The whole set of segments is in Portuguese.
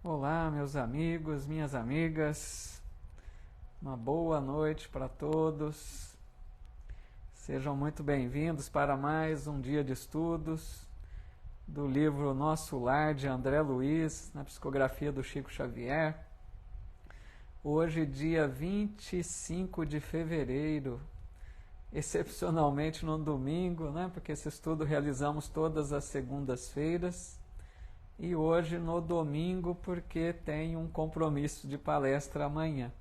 Olá, meus amigos, minhas amigas, uma boa noite para todos. Sejam muito bem-vindos para mais um dia de estudos do livro Nosso Lar, de André Luiz, na psicografia do Chico Xavier. Hoje, dia 25 de fevereiro, excepcionalmente no domingo, né? Porque esse estudo realizamos todas as segundas-feiras. E hoje no domingo, porque tem um compromisso de palestra amanhã.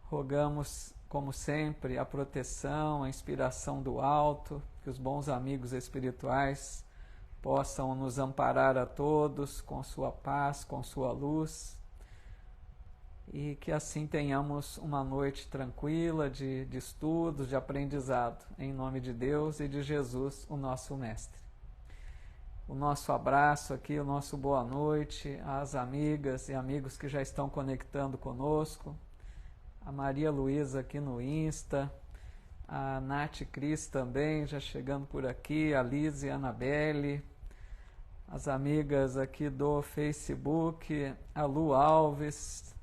Rogamos, como sempre, a proteção, a inspiração do alto, que os bons amigos espirituais possam nos amparar a todos com sua paz, com sua luz, e que assim tenhamos uma noite tranquila de estudos, de aprendizado, em nome de Deus e de Jesus, o nosso Mestre. O nosso abraço aqui, o nosso boa noite às amigas e amigos que já estão conectando conosco, a Maria Luísa aqui no Insta, a Nath Cris também já chegando por aqui, a Liz e a Anabelle, as amigas aqui do Facebook, a Lu Alves,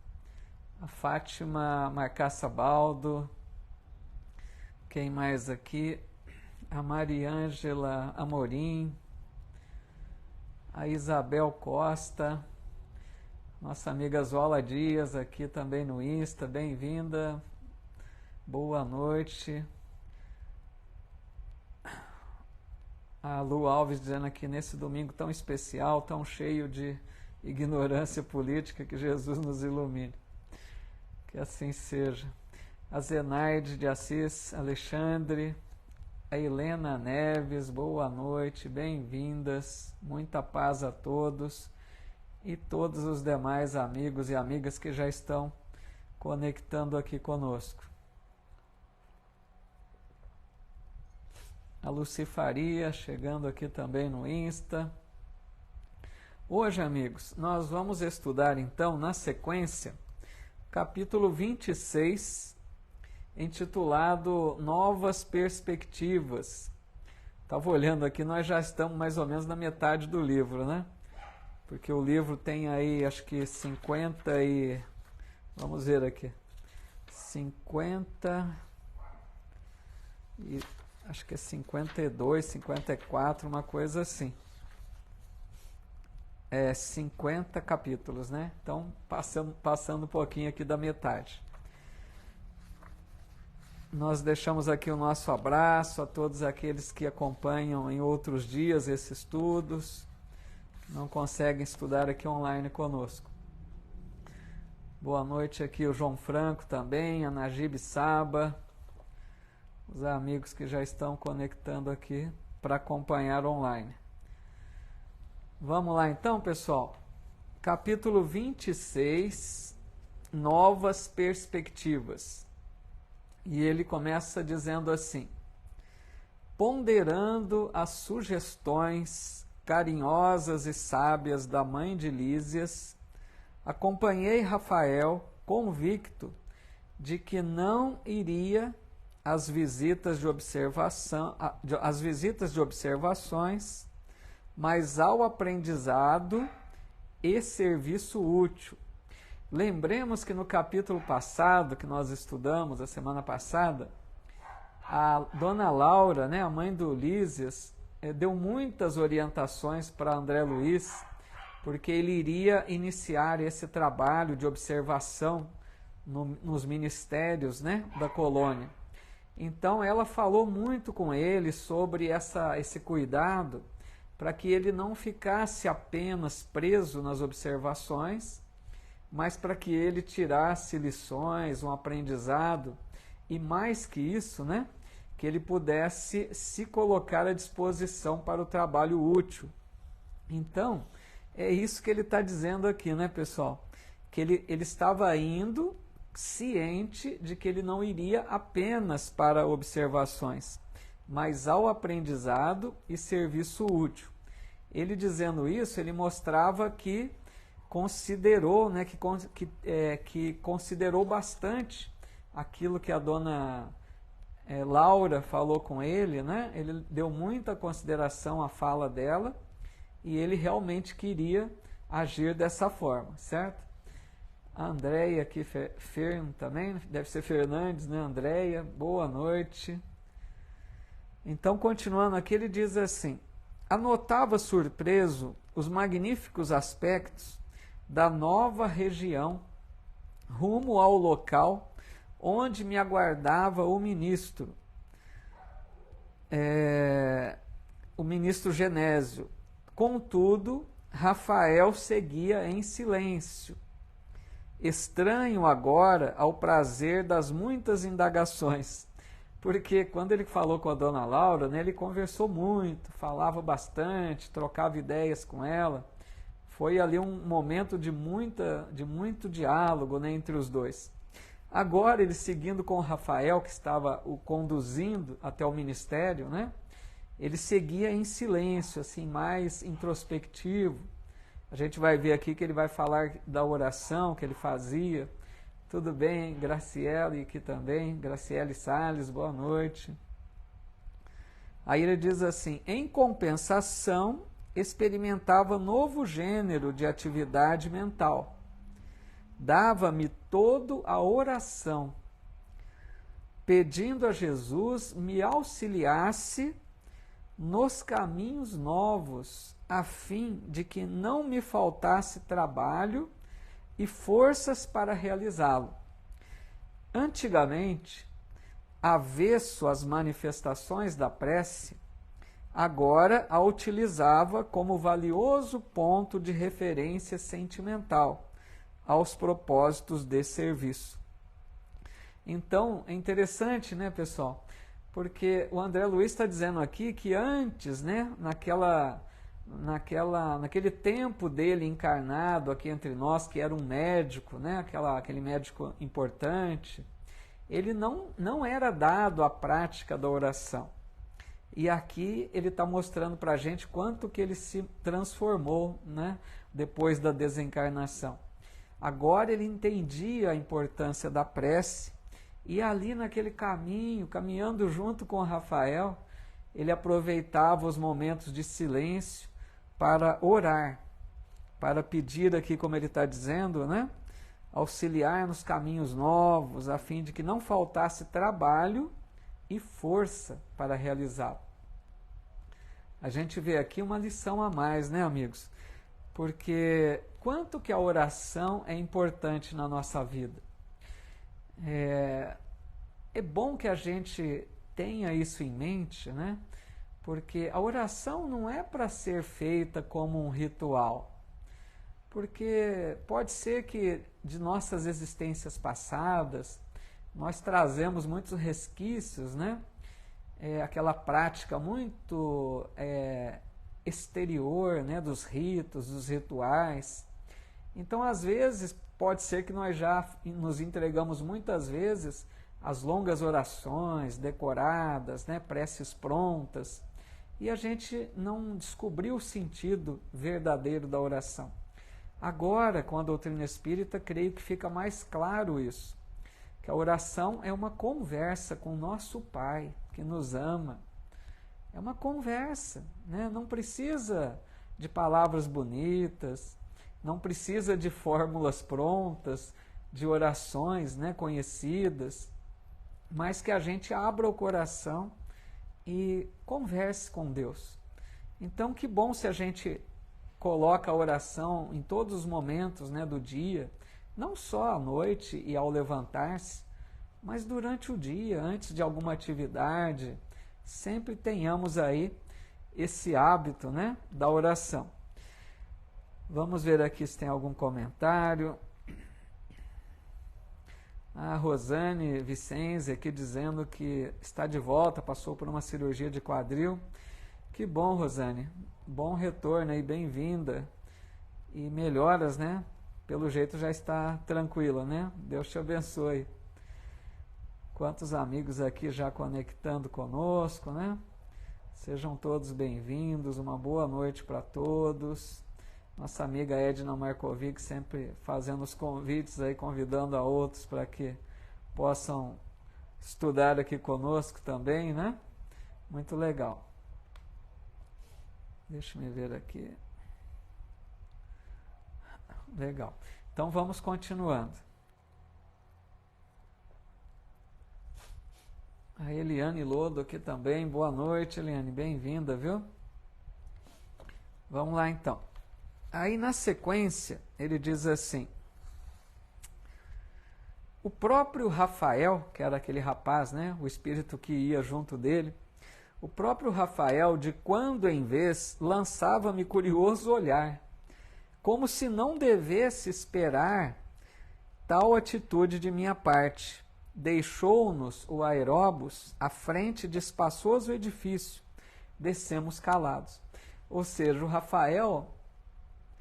a Fátima Marcaça Baldo, quem mais aqui? A Mariângela Amorim, a Isabel Costa, nossa amiga Zola Dias aqui também no Insta, bem-vinda, boa noite. A Lu Alves dizendo aqui, nesse domingo tão especial, tão cheio de ignorância política, que Jesus nos ilumine. Que assim seja. A Zenaide de Assis Alexandre, a Helena Neves, boa noite, bem-vindas, muita paz a todos e todos os demais amigos e amigas que já estão conectando aqui conosco. A Luci Faria chegando aqui também no Insta. Hoje, amigos, nós vamos estudar então, na sequência, capítulo 26, intitulado Novas Perspectivas. Estava olhando aqui, nós já estamos mais ou menos na metade do livro, né? Porque o livro tem aí, acho que 50 e... Vamos ver aqui. 50 e... Acho que é 52, 54, uma coisa assim. 50 capítulos, né? Então, passando um pouquinho aqui da metade. Nós deixamos aqui o nosso abraço a todos aqueles que acompanham em outros dias esses estudos, não conseguem estudar aqui online conosco. Boa noite aqui o João Franco também, a Najib Saba, os amigos que já estão conectando aqui para acompanhar online. Vamos lá então, pessoal. Capítulo 26, Novas Perspectivas. E ele começa dizendo assim: ponderando as sugestões carinhosas e sábias da mãe de Lísias, acompanhei Rafael convicto de que não iria às visitas de observações, mas ao aprendizado e serviço útil. Lembremos que no capítulo passado, que nós estudamos, a semana passada, a dona Laura, né, a mãe do Lísias, deu muitas orientações para André Luiz, porque ele iria iniciar esse trabalho de observação nos ministérios, né, da colônia. Então ela falou muito com ele sobre esse cuidado, para que ele não ficasse apenas preso nas observações, mas para que ele tirasse lições, um aprendizado, e mais que isso, né, que ele pudesse se colocar à disposição para o trabalho útil. Então, é isso que ele está dizendo aqui, né, pessoal? Que ele estava indo ciente de que ele não iria apenas para observações, mas ao aprendizado e serviço útil. Ele dizendo isso, ele mostrava que considerou, né, que considerou bastante aquilo que a dona Laura falou com ele, né? Ele deu muita consideração à fala dela e ele realmente queria agir dessa forma, certo? A Andréia aqui, também, deve ser Fernandes, né? Andréia, boa noite. Então, continuando aqui, ele diz assim: anotava surpreso os magníficos aspectos da nova região, rumo ao local onde me aguardava o ministro Genésio. Contudo, Rafael seguia em silêncio, estranho agora ao prazer das muitas indagações. Porque quando ele falou com a dona Laura, né, ele conversou muito, falava bastante, trocava ideias com ela. Foi ali um momento de muito diálogo, né, entre os dois. Agora, ele seguindo com o Rafael, que estava o conduzindo até o ministério, né, ele seguia em silêncio, assim, mais introspectivo. A gente vai ver aqui que ele vai falar da oração que ele fazia. Tudo bem, Graciele aqui também, Graciele Salles, boa noite. Aí ele diz assim: em compensação, experimentava novo gênero de atividade mental. Dava-me todo a oração, pedindo a Jesus me auxiliasse nos caminhos novos, a fim de que não me faltasse trabalho e forças para realizá-lo. Antigamente, avesso às manifestações da prece, agora a utilizava como valioso ponto de referência sentimental aos propósitos de serviço. Então, é interessante, né, pessoal? Porque o André Luiz está dizendo aqui que antes, né, naquele tempo dele encarnado aqui entre nós, que era um médico, né, aquele médico importante, ele não era dado à prática da oração. E aqui ele está mostrando para a gente quanto que ele se transformou, né, depois da desencarnação. Agora ele entendia a importância da prece, e ali naquele caminho, caminhando junto com Rafael, ele aproveitava os momentos de silêncio para orar, para pedir aqui, como ele está dizendo, né, auxiliar nos caminhos novos, a fim de que não faltasse trabalho e força para realizá-lo. A gente vê aqui uma lição a mais, né, amigos? Porque quanto que a oração é importante na nossa vida. É bom que a gente tenha isso em mente, né? Porque a oração não é para ser feita como um ritual. Porque pode ser que de nossas existências passadas nós trazemos muitos resquícios, né? Aquela prática muito exterior, né? Dos ritos, dos rituais. Então, às vezes, pode ser que nós já nos entregamos muitas vezes às longas orações decoradas, né? Preces prontas, e a gente não descobriu o sentido verdadeiro da oração. Agora, com a doutrina espírita, creio que fica mais claro isso, que a oração é uma conversa com o nosso Pai, que nos ama. É uma conversa, né? Não precisa de palavras bonitas, não precisa de fórmulas prontas, de orações, né, conhecidas, mas que a gente abra o coração e converse com Deus. Então, que bom se a gente coloca a oração em todos os momentos, né, do dia, não só à noite e ao levantar-se, mas durante o dia, antes de alguma atividade, sempre tenhamos aí esse hábito, né, da oração. Vamos ver aqui se tem algum comentário. A Rosane Vicenzi aqui dizendo que está de volta, passou por uma cirurgia de quadril. Que bom, Rosane. Bom retorno aí, bem-vinda. E melhoras, né? Pelo jeito já está tranquila, né? Deus te abençoe. Quantos amigos aqui já conectando conosco, né? Sejam todos bem-vindos, uma boa noite para todos. Nossa amiga Edna Markovic sempre fazendo os convites aí, convidando a outros para que possam estudar aqui conosco também, né? Muito legal. Deixa eu ver aqui. Legal. Então vamos continuando. A Eliane Lodo aqui também. Boa noite, Eliane. Bem-vinda, viu? Vamos lá, então. Aí, na sequência, ele diz assim: o próprio Rafael, que era aquele rapaz, né? O espírito que ia junto dele, o próprio Rafael, de quando em vez, lançava-me curioso olhar, como se não devesse esperar tal atitude de minha parte. Deixou-nos o aeróbus à frente de espaçoso edifício. Descemos calados. Ou seja, o Rafael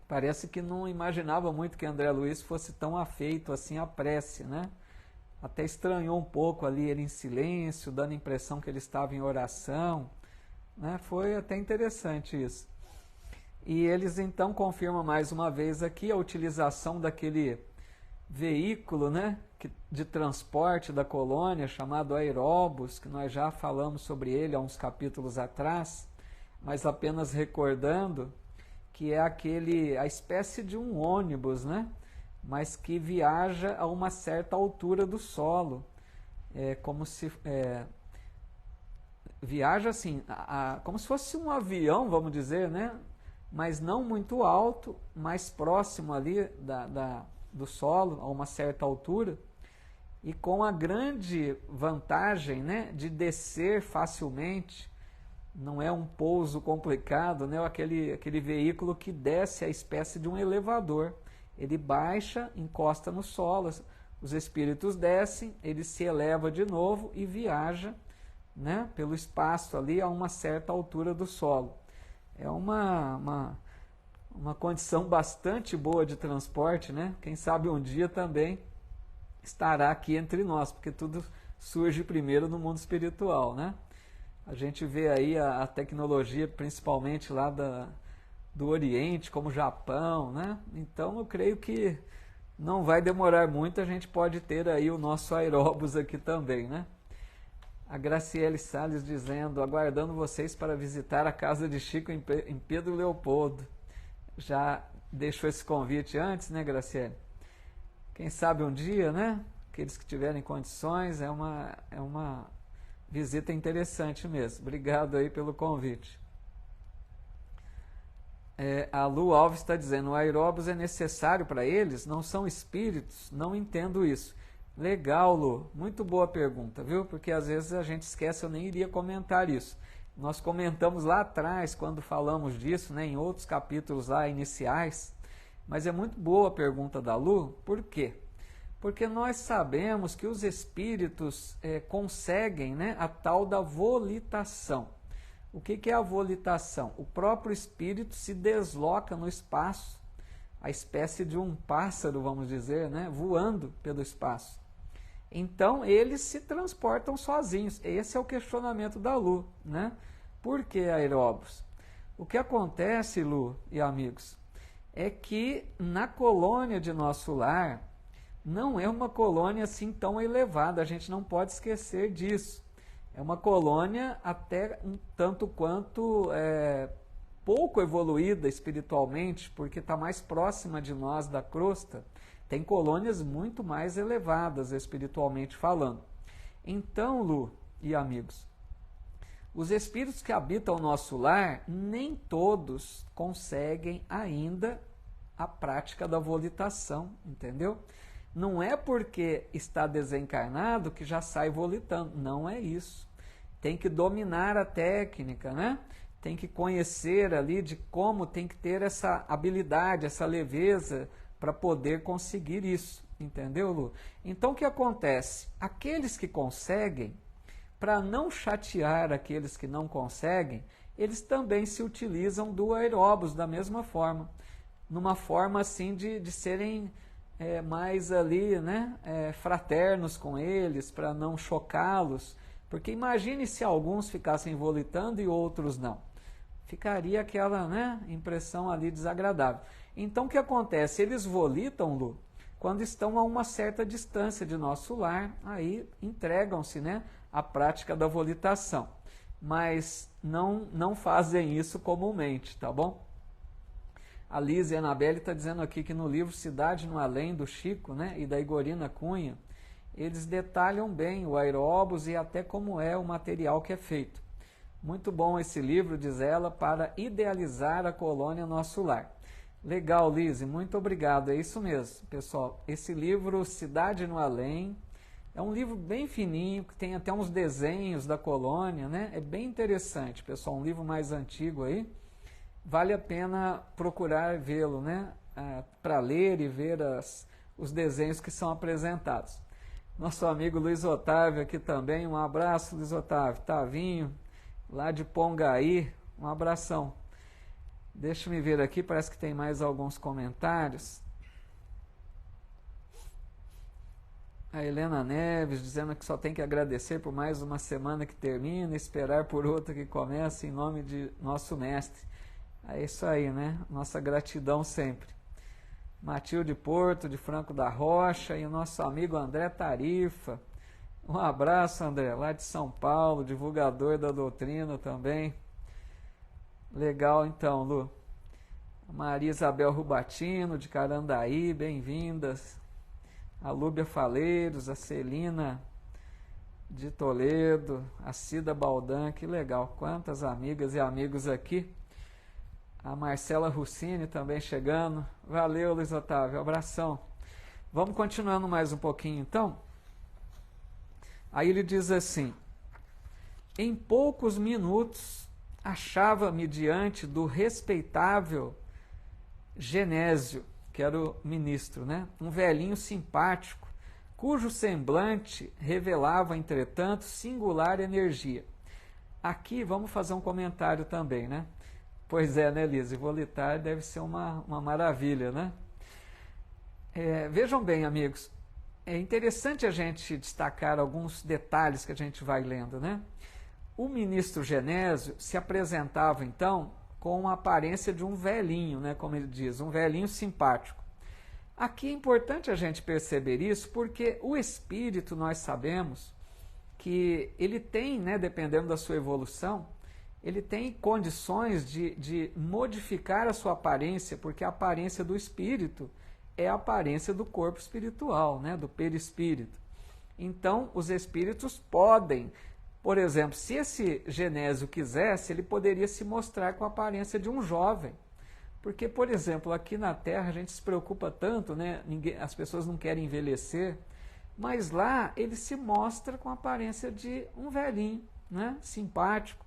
parece que não imaginava muito que André Luiz fosse tão afeito assim à prece, né? Até estranhou um pouco ali ele em silêncio, dando a impressão que ele estava em oração, né? Foi até interessante isso. E eles então confirmam mais uma vez aqui a utilização daquele veículo, né, de transporte da colônia chamado aeróbus, que nós já falamos sobre ele há uns capítulos atrás, mas apenas recordando que é a espécie de um ônibus, né, mas que viaja a uma certa altura do solo, como se viaja assim, como se fosse um avião, vamos dizer, né, mas não muito alto, mais próximo ali do solo, a uma certa altura, e com a grande vantagem, né, de descer facilmente. Não é um pouso complicado, né, aquele veículo que desce a espécie de um elevador. Ele baixa, encosta no solo, os espíritos descem, ele se eleva de novo e viaja, né, pelo espaço ali a uma certa altura do solo. É uma condição bastante boa de transporte, né? Quem sabe um dia também estará aqui entre nós, porque tudo surge primeiro no mundo espiritual, né? A gente vê aí a tecnologia, principalmente lá do Oriente, como o Japão, né? Então eu creio que não vai demorar muito, a gente pode ter aí o nosso aeróbus aqui também, né? A Graciele Salles dizendo: aguardando vocês para visitar a casa de Chico em Pedro Leopoldo. Já deixou esse convite antes, né, Graciele? Quem sabe um dia, né? Aqueles que tiverem condições, é uma visita interessante mesmo. Obrigado aí pelo convite. A Lu Alves está dizendo: o aeróbus é necessário para eles? Não são espíritos? Não entendo isso. Legal, Lu. Muito boa pergunta, viu? Porque às vezes a gente esquece, eu nem iria comentar isso. Nós comentamos lá atrás, quando falamos disso, né, em outros capítulos lá iniciais, mas é muito boa a pergunta da Lu. Por quê? Porque nós sabemos que os espíritos conseguem, né, a tal da volitação. O que é a volitação? O próprio espírito se desloca no espaço, a espécie de um pássaro, vamos dizer, né, voando pelo espaço. Então, eles se transportam sozinhos. Esse é o questionamento da Lu, né? Por que aeróbus? O que acontece, Lu e amigos, é que na colônia de Nosso Lar, não é uma colônia assim tão elevada, a gente não pode esquecer disso. É uma colônia até um tanto quanto pouco evoluída espiritualmente, porque está mais próxima de nós da crosta. Tem colônias muito mais elevadas espiritualmente falando. Então, Lu e amigos, os espíritos que habitam o nosso lar, nem todos conseguem ainda a prática da volitação, entendeu? Não é porque está desencarnado que já sai volitando, não é isso. Tem que dominar a técnica, né? Tem que conhecer ali de como tem que ter essa habilidade, essa leveza, para poder conseguir isso, entendeu, Lu? Então o que acontece? Aqueles que conseguem, para não chatear aqueles que não conseguem, eles também se utilizam do aeróbus da mesma forma, numa forma assim de serem mais ali, né, fraternos com eles, para não chocá-los, porque imagine se alguns ficassem volitando e outros não. Ficaria aquela, né, impressão ali desagradável. Então o que acontece? Eles volitam, Lu, quando estão a uma certa distância de nosso lar, aí entregam-se, né, à prática da volitação. Mas não fazem isso comumente, tá bom? A Liz e a Anabelle está dizendo aqui que no livro Cidade no Além, do Chico, né, e da Igorina Cunha, eles detalham bem o aeróbus e até como é o material que é feito. Muito bom esse livro, diz ela, para idealizar a colônia Nosso Lar. Legal, Liz, muito obrigado. É isso mesmo, pessoal. Esse livro, Cidade no Além, é um livro bem fininho, que tem até uns desenhos da colônia, né? É bem interessante, pessoal. Um livro mais antigo aí. Vale a pena procurar vê-lo, né? Para ler e ver os desenhos que são apresentados. Nosso amigo Luiz Otávio aqui também. Um abraço, Luiz Otávio. Tavinho, lá de Pongaí. Um abração. Deixa eu ver aqui, parece que tem mais alguns comentários. A Helena Neves dizendo que só tem que agradecer por mais uma semana que termina, esperar por outra que comece, em nome de nosso mestre. É isso aí, né? Nossa gratidão sempre. Matilde Porto, de Franco da Rocha, e o nosso amigo André Tarifa. Um abraço, André, lá de São Paulo, divulgador da doutrina também. Legal, então, Lu. Maria Isabel Rubatino, de Carandaí, bem-vindas. A Lúbia Faleiros, a Celina de Toledo, a Cida Baldan, que legal. Quantas amigas e amigos aqui. A Marcela Russini também chegando. Valeu, Luiz Otávio, abração. Vamos continuando mais um pouquinho, então. Aí ele diz assim: em poucos minutos achava-me diante do respeitável Genésio, que era o ministro, né? Um velhinho simpático, cujo semblante revelava, entretanto, singular energia. Aqui vamos fazer um comentário também, né? Pois é, né, Lise? Volitar deve ser uma maravilha, né? Vejam bem, amigos, é interessante a gente destacar alguns detalhes que a gente vai lendo, né? O ministro Genésio se apresentava, então, com a aparência de um velhinho, né, como ele diz, um velhinho simpático. Aqui é importante a gente perceber isso, porque o espírito, nós sabemos que ele tem, né, dependendo da sua evolução, ele tem condições de modificar a sua aparência, porque a aparência do espírito é a aparência do corpo espiritual, né, do perispírito. Então, os espíritos podem, por exemplo, se esse Genésio quisesse, ele poderia se mostrar com a aparência de um jovem. Porque, por exemplo, aqui na Terra a gente se preocupa tanto, né? As pessoas não querem envelhecer, mas lá ele se mostra com a aparência de um velhinho, né? Simpático.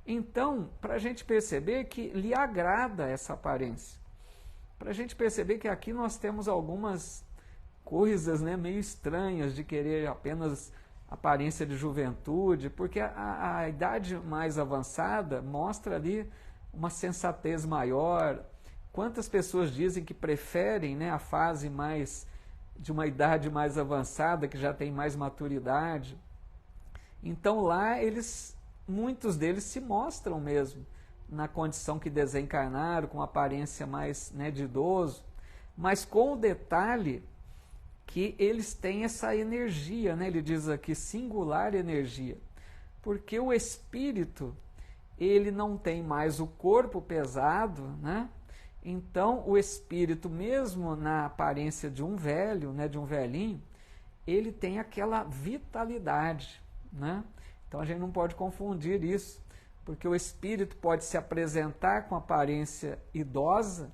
Então, para a gente perceber que lhe agrada essa aparência. Para a gente perceber que aqui nós temos algumas coisas, né, meio estranhas de querer apenas aparência de juventude, porque a idade mais avançada mostra ali uma sensatez maior. Quantas pessoas dizem que preferem, né, a fase mais de uma idade mais avançada, que já tem mais maturidade? Então lá muitos deles se mostram mesmo na condição que desencarnaram, com aparência mais, né, de idoso, mas com o detalhe que eles têm essa energia, né? Ele diz aqui, singular energia, porque o espírito, ele não tem mais o corpo pesado, né? Então o espírito, mesmo na aparência de um velho, né, de um velhinho, ele tem aquela vitalidade, né? Então a gente não pode confundir isso, porque o espírito pode se apresentar com aparência idosa,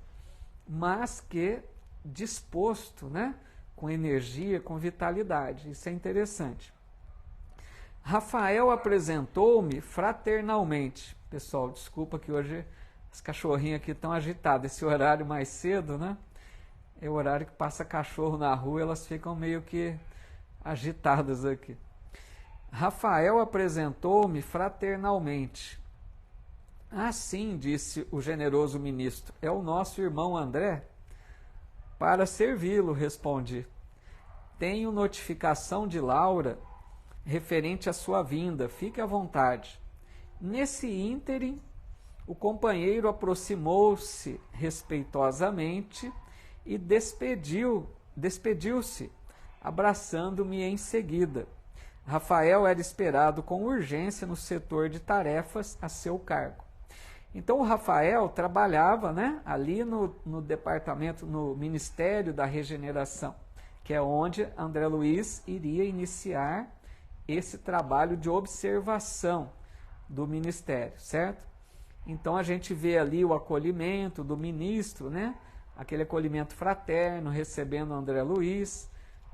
mas que disposto, né, com energia, com vitalidade. Isso é interessante. Rafael apresentou-me fraternalmente. Pessoal, desculpa que hoje as cachorrinhas aqui estão agitadas. Esse horário mais cedo, né? É o horário que passa cachorro na rua, elas ficam meio que agitadas aqui. Rafael apresentou-me fraternalmente. Assim, disse o generoso ministro, é o nosso irmão André? Para servi-lo, respondi. Tenho notificação de Laura referente à sua vinda, fique à vontade. Nesse ínterim, o companheiro aproximou-se respeitosamente e despediu-se, abraçando-me em seguida. Rafael era esperado com urgência no setor de tarefas a seu cargo. Então o Rafael trabalhava, né, ali no departamento, no Ministério da Regeneração, que é onde André Luiz iria iniciar esse trabalho de observação do ministério, certo? Então a gente vê ali o acolhimento do ministro, né? Aquele acolhimento fraterno, recebendo André Luiz,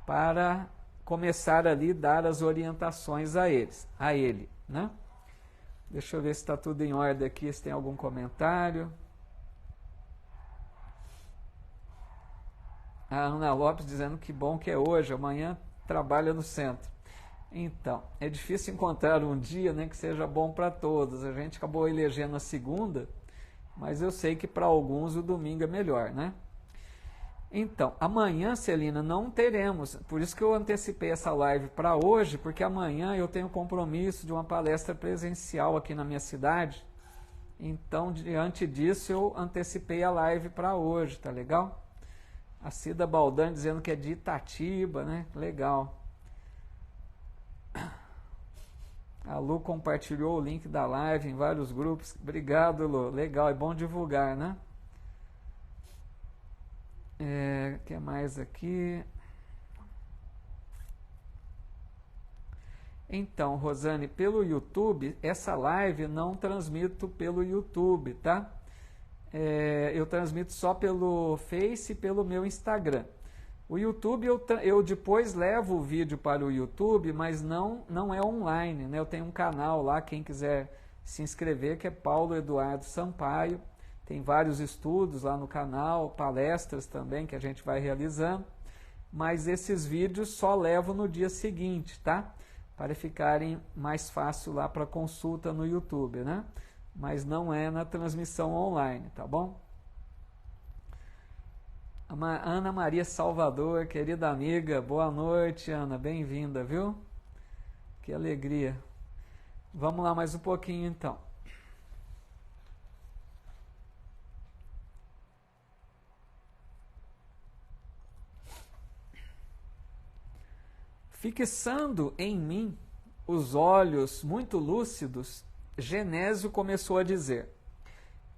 para começar ali dar as orientações a ele, né? Deixa eu ver se está tudo em ordem aqui, se tem algum comentário. A Ana Lopes dizendo que bom que é hoje, amanhã trabalha no centro. Então, é difícil encontrar um dia, né, que seja bom para todos. A gente acabou elegendo a segunda, mas eu sei que para alguns o domingo é melhor, né? Então, amanhã, Celina, não teremos, por isso que eu antecipei essa live para hoje, porque amanhã eu tenho compromisso de uma palestra presencial aqui na minha cidade. Então, diante disso, eu antecipei a live para hoje, tá legal? A Cida Baldani dizendo que é de Itatiba, né? Legal. A Lu compartilhou o link da live em vários grupos. Obrigado, Lu. Legal, é bom divulgar, né? O que mais aqui? Então, Rosane, pelo YouTube, essa live não transmito pelo YouTube, tá? Eu transmito só pelo Face e pelo meu Instagram. O YouTube, eu depois levo o vídeo para o YouTube, mas não é online, né? Eu tenho um canal lá, quem quiser se inscrever, que é Paulo Eduardo Sampaio. Tem vários estudos lá no canal, palestras também que a gente vai realizando. Mas esses vídeos só levo no dia seguinte, tá? Para ficarem mais fácil lá para consulta no YouTube, né? Mas não é na transmissão online, tá bom? Ana Maria Salvador, querida amiga, boa noite, Ana, bem-vinda, viu? Que alegria. Vamos lá mais um pouquinho, então. Fixando em mim os olhos muito lúcidos, Genésio começou a dizer: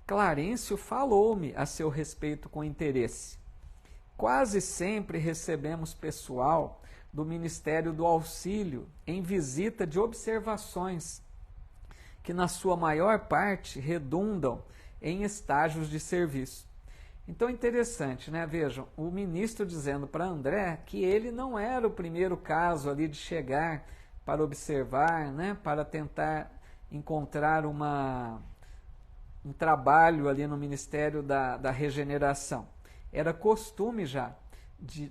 Clarencio falou-me a seu respeito com interesse. Quase sempre recebemos pessoal do Ministério do Auxílio em visita de observações, que na sua maior parte redundam em estágios de serviço. Então é interessante, né? Vejam, o ministro dizendo para André que ele não era o primeiro caso ali de chegar para observar, né? Para tentar encontrar um trabalho ali no Ministério da Regeneração. Era costume já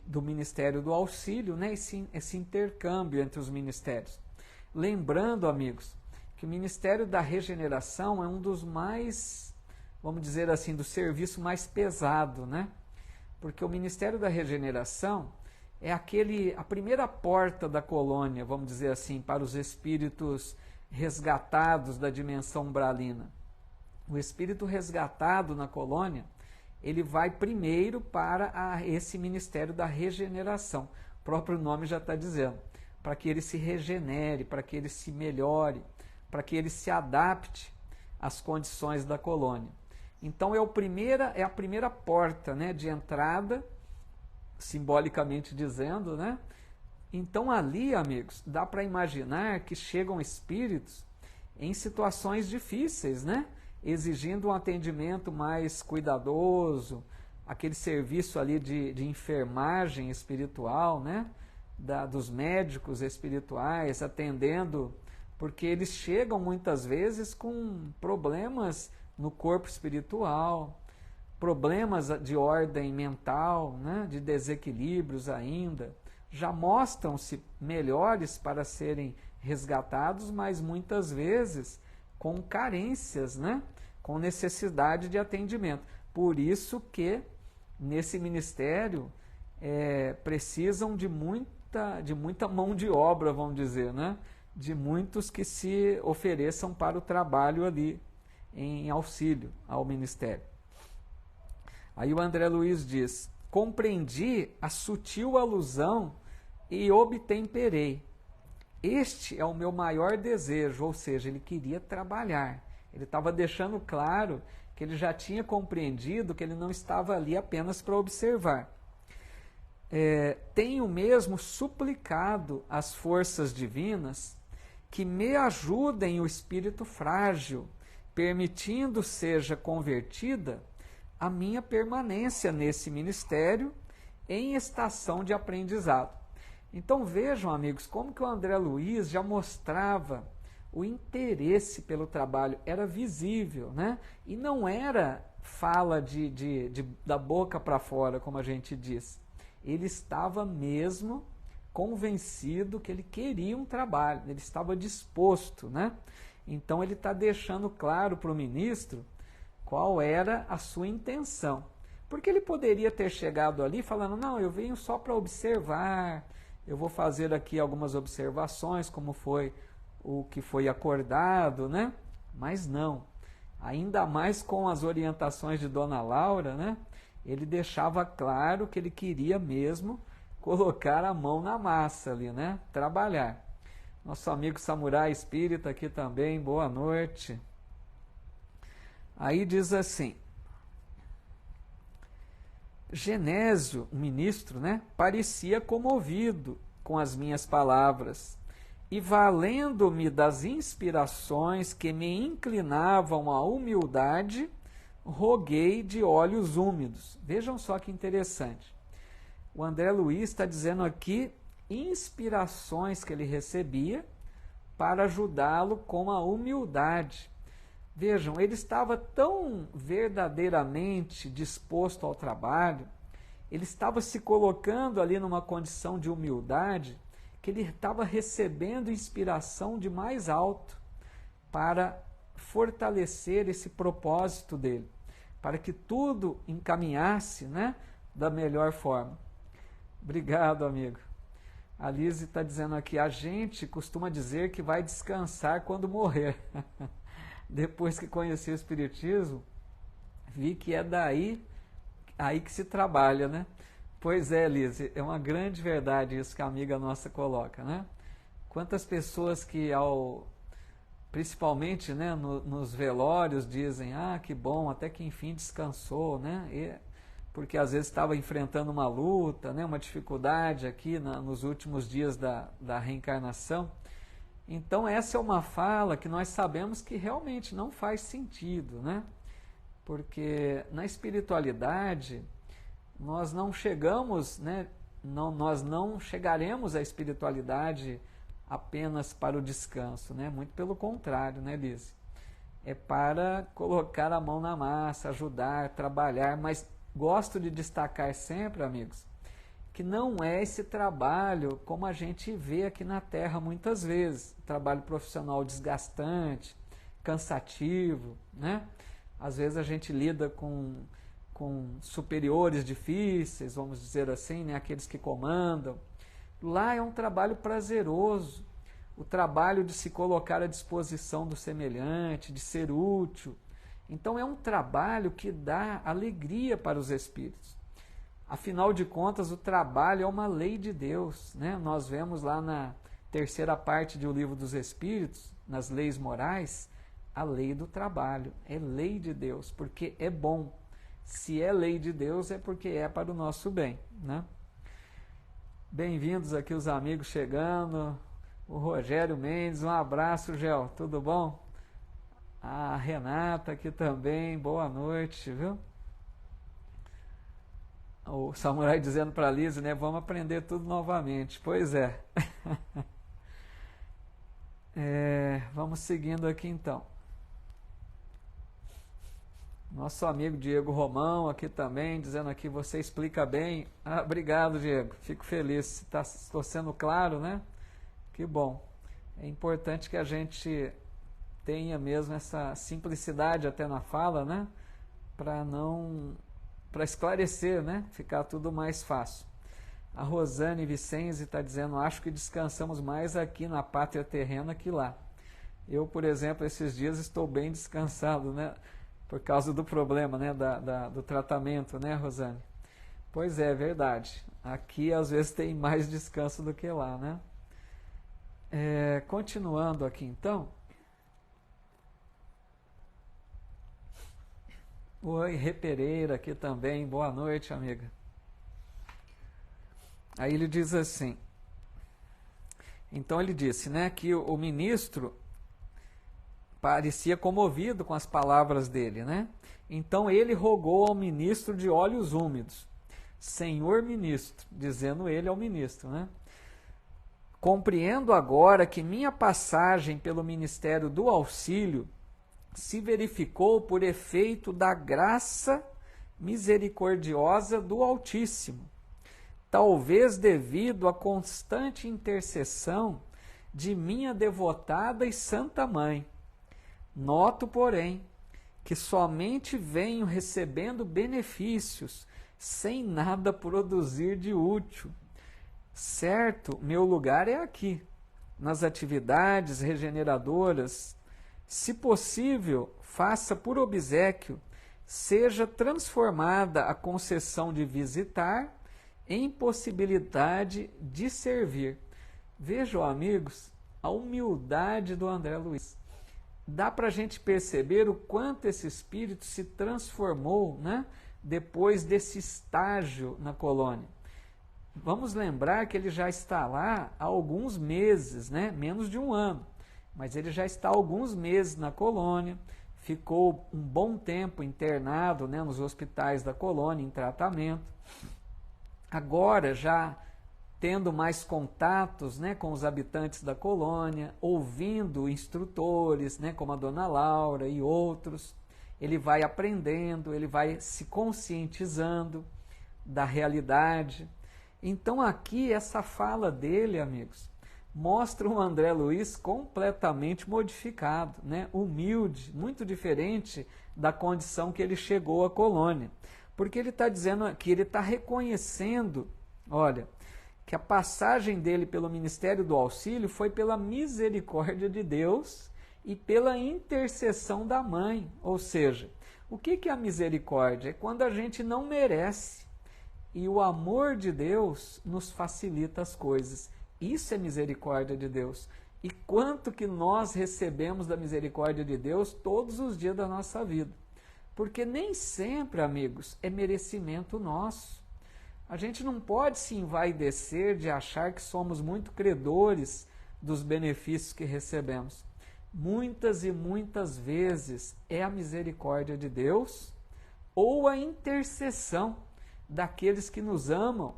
do Ministério do Auxílio, né, esse intercâmbio entre os ministérios. Lembrando, amigos, que o Ministério da Regeneração é um dos mais, vamos dizer assim, do serviço mais pesado, né? Porque o Ministério da Regeneração é a primeira porta da colônia, vamos dizer assim, para os espíritos resgatados da dimensão umbralina. O espírito resgatado na colônia, ele vai primeiro para esse Ministério da Regeneração. O próprio nome já está dizendo. Para que ele se regenere, para que ele se melhore, para que ele se adapte às condições da colônia. Então é a primeira porta, né, de entrada, simbolicamente dizendo, né? Então ali, amigos, dá para imaginar que chegam espíritos em situações difíceis, né? Exigindo um atendimento mais cuidadoso, aquele serviço ali de enfermagem espiritual, né? Dos médicos espirituais, atendendo, porque eles chegam muitas vezes com problemas no corpo espiritual, problemas de ordem mental, né? De desequilíbrios ainda, já mostram-se melhores para serem resgatados, mas muitas vezes com carências, né? Com necessidade de atendimento. Por isso que nesse ministério precisam de muita mão de obra, vamos dizer, né? De muitos que se ofereçam para o trabalho ali em auxílio ao ministério. Aí o André Luiz diz: compreendi a sutil alusão e obtemperei. Este é o meu maior desejo, ou seja, ele queria trabalhar, Ele estava deixando claro que ele já tinha compreendido que ele não estava ali apenas para observar. Tenho mesmo suplicado às forças divinas que me ajudem o espírito frágil, permitindo seja convertida a minha permanência nesse ministério em estação de aprendizado. Então vejam, amigos, como que o André Luiz já mostrava o interesse pelo trabalho, era visível, né? E não era fala da boca para fora, como a gente diz. Ele estava mesmo convencido que ele queria um trabalho, ele estava disposto, né? Então ele está deixando claro para o ministro qual era a sua intenção. Porque ele poderia ter chegado ali falando, não, eu venho só para observar, eu vou fazer aqui algumas observações, como foi o que foi acordado, né? Mas não, ainda mais com as orientações de Dona Laura, né? Ele deixava claro que ele queria mesmo colocar a mão na massa ali, né? Trabalhar. Nosso amigo Samurai Espírita aqui também, boa noite. Aí diz assim, Genésio, o ministro, né? Parecia comovido com as minhas palavras e valendo-me das inspirações que me inclinavam à humildade, roguei de olhos úmidos. Vejam só que interessante. O André Luiz está dizendo aqui inspirações que ele recebia para ajudá-lo com a humildade. Vejam, ele estava tão verdadeiramente disposto ao trabalho, ele estava se colocando ali numa condição de humildade, que ele estava recebendo inspiração de mais alto para fortalecer esse propósito dele, para que tudo encaminhasse, né, da melhor forma. Obrigado, amigo. A Lise está dizendo aqui, a gente costuma dizer que vai descansar quando morrer. Depois que conheci o Espiritismo, vi que é daí aí que se trabalha, né? Pois é, Lise, é uma grande verdade isso que a amiga nossa coloca, né? Quantas pessoas que principalmente, né, nos velórios dizem, que bom, até que enfim descansou, né? Porque às vezes estava enfrentando uma luta, né, uma dificuldade aqui nos últimos dias da reencarnação. Então essa é uma fala que nós sabemos que realmente não faz sentido, né? Porque na espiritualidade nós não chegamos, né, nós não chegaremos à espiritualidade apenas para o descanso, né? Muito pelo contrário, né, Liz? É para colocar a mão na massa, ajudar, trabalhar, mas gosto de destacar sempre, amigos, que não é esse trabalho como a gente vê aqui na Terra muitas vezes, trabalho profissional desgastante, cansativo, né? Às vezes a gente lida com superiores difíceis, vamos dizer assim, né? Aqueles que comandam. Lá é um trabalho prazeroso, o trabalho de se colocar à disposição do semelhante, de ser útil. Então é um trabalho que dá alegria para os espíritos. Afinal de contas, o trabalho é uma lei de Deus, né? Nós vemos lá na terceira parte do Livro dos Espíritos, nas leis morais, a lei do trabalho. É lei de Deus, porque é bom. Se é lei de Deus, é porque é para o nosso bem, né? Bem-vindos aqui os amigos chegando. O Rogério Mendes, um abraço, Gel. Tudo bom? A Renata aqui também, boa noite, viu? O Samurai dizendo para a Lise, né? Vamos aprender tudo novamente. Pois é. Vamos seguindo aqui então. Nosso amigo Diego Romão aqui também, dizendo aqui, você explica bem. Obrigado, Diego. Fico feliz. Estou sendo claro, né? Que bom. É importante que a gente tenha mesmo essa simplicidade até na fala, né? Para esclarecer, né? Ficar tudo mais fácil. A Rosane Vicenzi está dizendo, acho que descansamos mais aqui na pátria terrena que lá. Eu, por exemplo, esses dias estou bem descansado, né? Por causa do problema, né? Do tratamento, né, Rosane? Pois é, verdade. Aqui, às vezes, tem mais descanso do que lá, né? Continuando aqui, então. Oi, Rê Pereira aqui também. Boa noite, amiga. Aí ele diz assim, então ele disse, né, que o ministro parecia comovido com as palavras dele, né? Então ele rogou ao ministro de olhos úmidos, Senhor ministro, dizendo ele ao ministro, né? Compreendo agora que minha passagem pelo ministério do auxílio se verificou por efeito da graça misericordiosa do Altíssimo, talvez devido à constante intercessão de minha devotada e santa mãe. Noto, porém, que somente venho recebendo benefícios sem nada produzir de útil. Certo, meu lugar é aqui, nas atividades regeneradoras. Se possível, faça por obséquio, seja transformada a concessão de visitar em possibilidade de servir. Vejam, amigos, a humildade do André Luiz. Dá para a gente perceber o quanto esse espírito se transformou, né, depois desse estágio na colônia. Vamos lembrar que ele já está lá há alguns meses, né, menos de um ano, mas ele já está há alguns meses na colônia, ficou um bom tempo internado, né, nos hospitais da colônia, em tratamento. Agora, já tendo mais contatos, né, com os habitantes da colônia, ouvindo instrutores, né, como a dona Laura e outros, ele vai aprendendo, ele vai se conscientizando da realidade. Então aqui essa fala dele, amigos, mostra um André Luiz completamente modificado, né, humilde, muito diferente da condição que ele chegou à colônia. Porque ele está dizendo que ele está reconhecendo, olha, que a passagem dele pelo Ministério do Auxílio foi pela misericórdia de Deus e pela intercessão da mãe. Ou seja, o que é a misericórdia? É quando a gente não merece e o amor de Deus nos facilita as coisas. Isso é misericórdia de Deus. E quanto que nós recebemos da misericórdia de Deus todos os dias da nossa vida. Porque nem sempre, amigos, é merecimento nosso. A gente não pode se envaidecer de achar que somos muito credores dos benefícios que recebemos. Muitas e muitas vezes é a misericórdia de Deus ou a intercessão daqueles que nos amam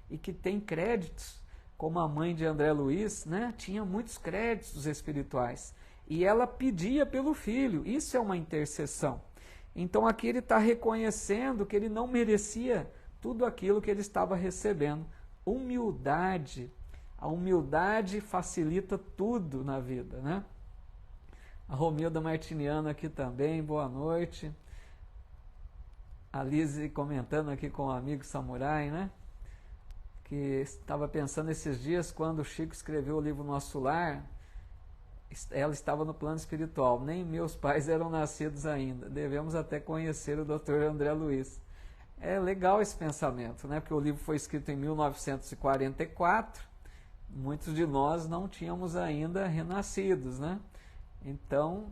e que têm créditos, como a mãe de André Luiz, né, tinha muitos créditos espirituais e ela pedia pelo filho. Isso é uma intercessão. Então aqui ele está reconhecendo que ele não merecia tudo aquilo que ele estava recebendo. Humildade. A humildade facilita tudo na vida, né? A Romilda Martiniano aqui também, boa noite. A Lise comentando aqui com o amigo Samurai, né? Que estava pensando esses dias, quando o Chico escreveu o livro Nosso Lar, ela estava no plano espiritual. Nem meus pais eram nascidos ainda. Devemos até conhecer o Dr. André Luiz. É legal esse pensamento, né? Porque o livro foi escrito em 1944, muitos de nós não tínhamos ainda renascidos, né? Então,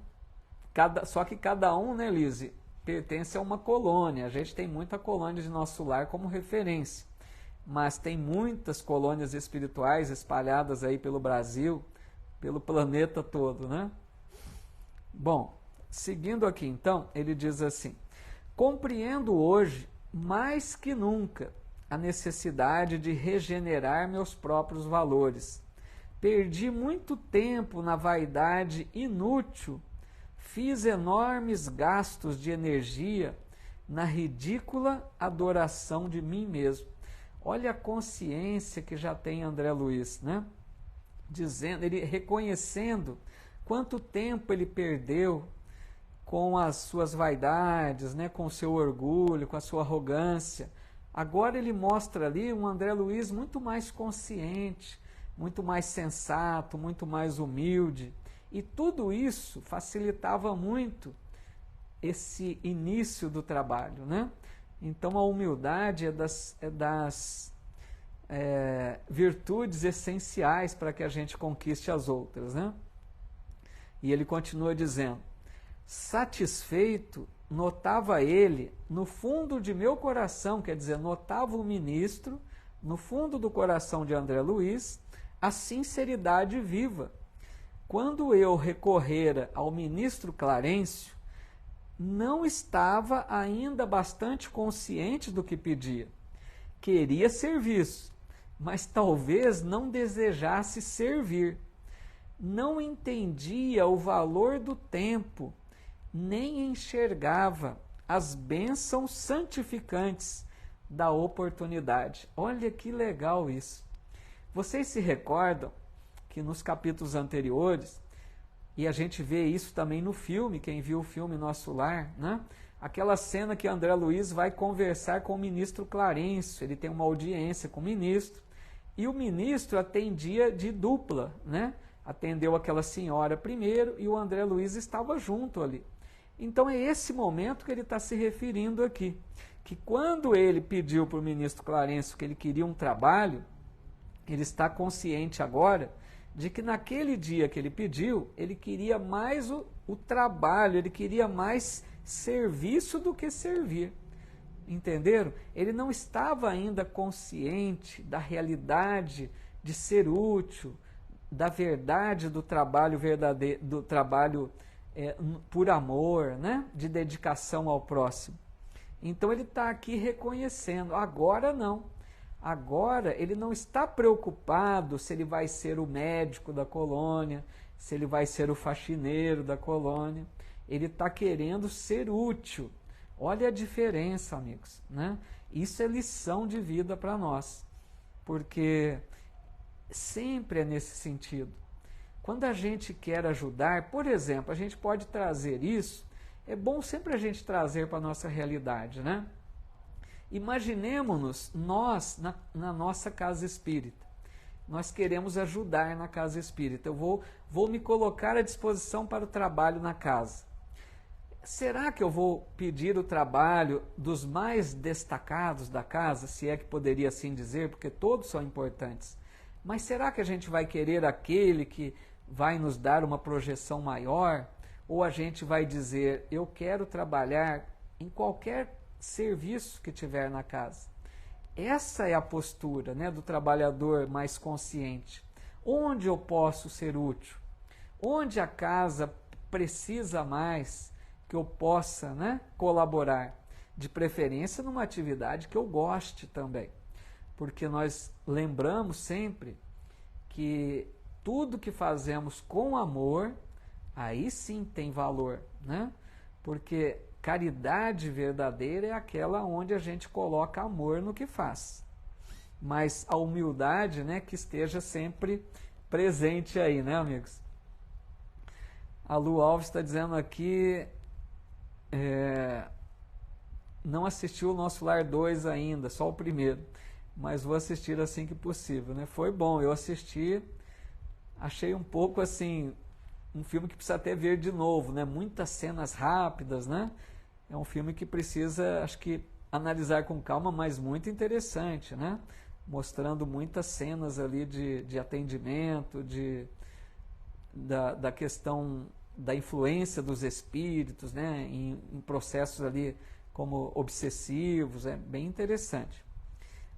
só que cada um, né, Lise, pertence a uma colônia. A gente tem muita colônia de Nosso Lar como referência, mas tem muitas colônias espirituais espalhadas aí pelo Brasil, pelo planeta todo, né? Bom, seguindo aqui então, ele diz assim: compreendo hoje mais que nunca a necessidade de regenerar meus próprios valores. Perdi muito tempo na vaidade inútil, fiz enormes gastos de energia na ridícula adoração de mim mesmo. Olha a consciência que já tem André Luiz, né? Dizendo, ele reconhecendo quanto tempo ele perdeu com as suas vaidades, né, com o seu orgulho, com a sua arrogância. Agora ele mostra ali um André Luiz muito mais consciente, muito mais sensato, muito mais humilde. E tudo isso facilitava muito esse início do trabalho, né? Então a humildade é das virtudes essenciais para que a gente conquiste as outras, né? E ele continua dizendo: satisfeito notava ele no fundo de meu coração, quer dizer, notava o ministro no fundo do coração de André Luiz a sinceridade viva. Quando eu recorrera ao ministro Clarencio, não estava ainda bastante consciente do que pedia. Queria serviço, mas talvez não desejasse servir. Não entendia o valor do tempo, nem enxergava as bênçãos santificantes da oportunidade. Olha que legal isso. Vocês se recordam que nos capítulos anteriores, e a gente vê isso também no filme, quem viu o filme Nosso Lar, né? Aquela cena que André Luiz vai conversar com o ministro Clarencio, ele tem uma audiência com o ministro, e o ministro atendia de dupla, né? Atendeu aquela senhora primeiro e o André Luiz estava junto ali. Então é esse momento que ele está se referindo aqui, que quando ele pediu para o ministro Clarencio que ele queria um trabalho, ele está consciente agora de que naquele dia que ele pediu, ele queria mais o trabalho, ele queria mais serviço do que servir. Entenderam? Ele não estava ainda consciente da realidade de ser útil, da verdade do trabalho verdadeiro, do trabalho por amor, né? De dedicação ao próximo. Então ele está aqui reconhecendo, agora não. Agora ele não está preocupado se ele vai ser o médico da colônia, se ele vai ser o faxineiro da colônia. Ele está querendo ser útil. Olha a diferença, amigos, né? Isso é lição de vida para nós, porque sempre é nesse sentido. Quando a gente quer ajudar, por exemplo, a gente pode trazer isso, é bom sempre a gente trazer para a nossa realidade, né? Imaginemos-nos nós na nossa casa espírita. Nós queremos ajudar na casa espírita. Eu vou me colocar à disposição para o trabalho na casa. Será que eu vou pedir o trabalho dos mais destacados da casa, se é que poderia assim dizer, porque todos são importantes. Mas será que a gente vai querer aquele que vai nos dar uma projeção maior? Ou a gente vai dizer, eu quero trabalhar em qualquer serviço que tiver na casa? Essa é a postura, né, do trabalhador mais consciente. Onde eu posso ser útil? Onde a casa precisa mais que eu possa, né, colaborar? De preferência numa atividade que eu goste também. Porque nós lembramos sempre que tudo que fazemos com amor, aí sim tem valor, né? Porque caridade verdadeira é aquela onde a gente coloca amor no que faz. Mas a humildade, né, que esteja sempre presente aí, né, amigos? A Lu Alves está dizendo aqui, não assistiu o Nosso Lar 2 ainda, só o primeiro, mas vou assistir assim que possível, né? Foi bom, eu assisti, achei um pouco assim, um filme que precisa até ver de novo, né? Muitas cenas rápidas, né? É um filme que precisa, acho que, analisar com calma, mas muito interessante, né? Mostrando muitas cenas ali de atendimento, da questão da influência dos espíritos, né? Em processos ali como obsessivos, é bem interessante.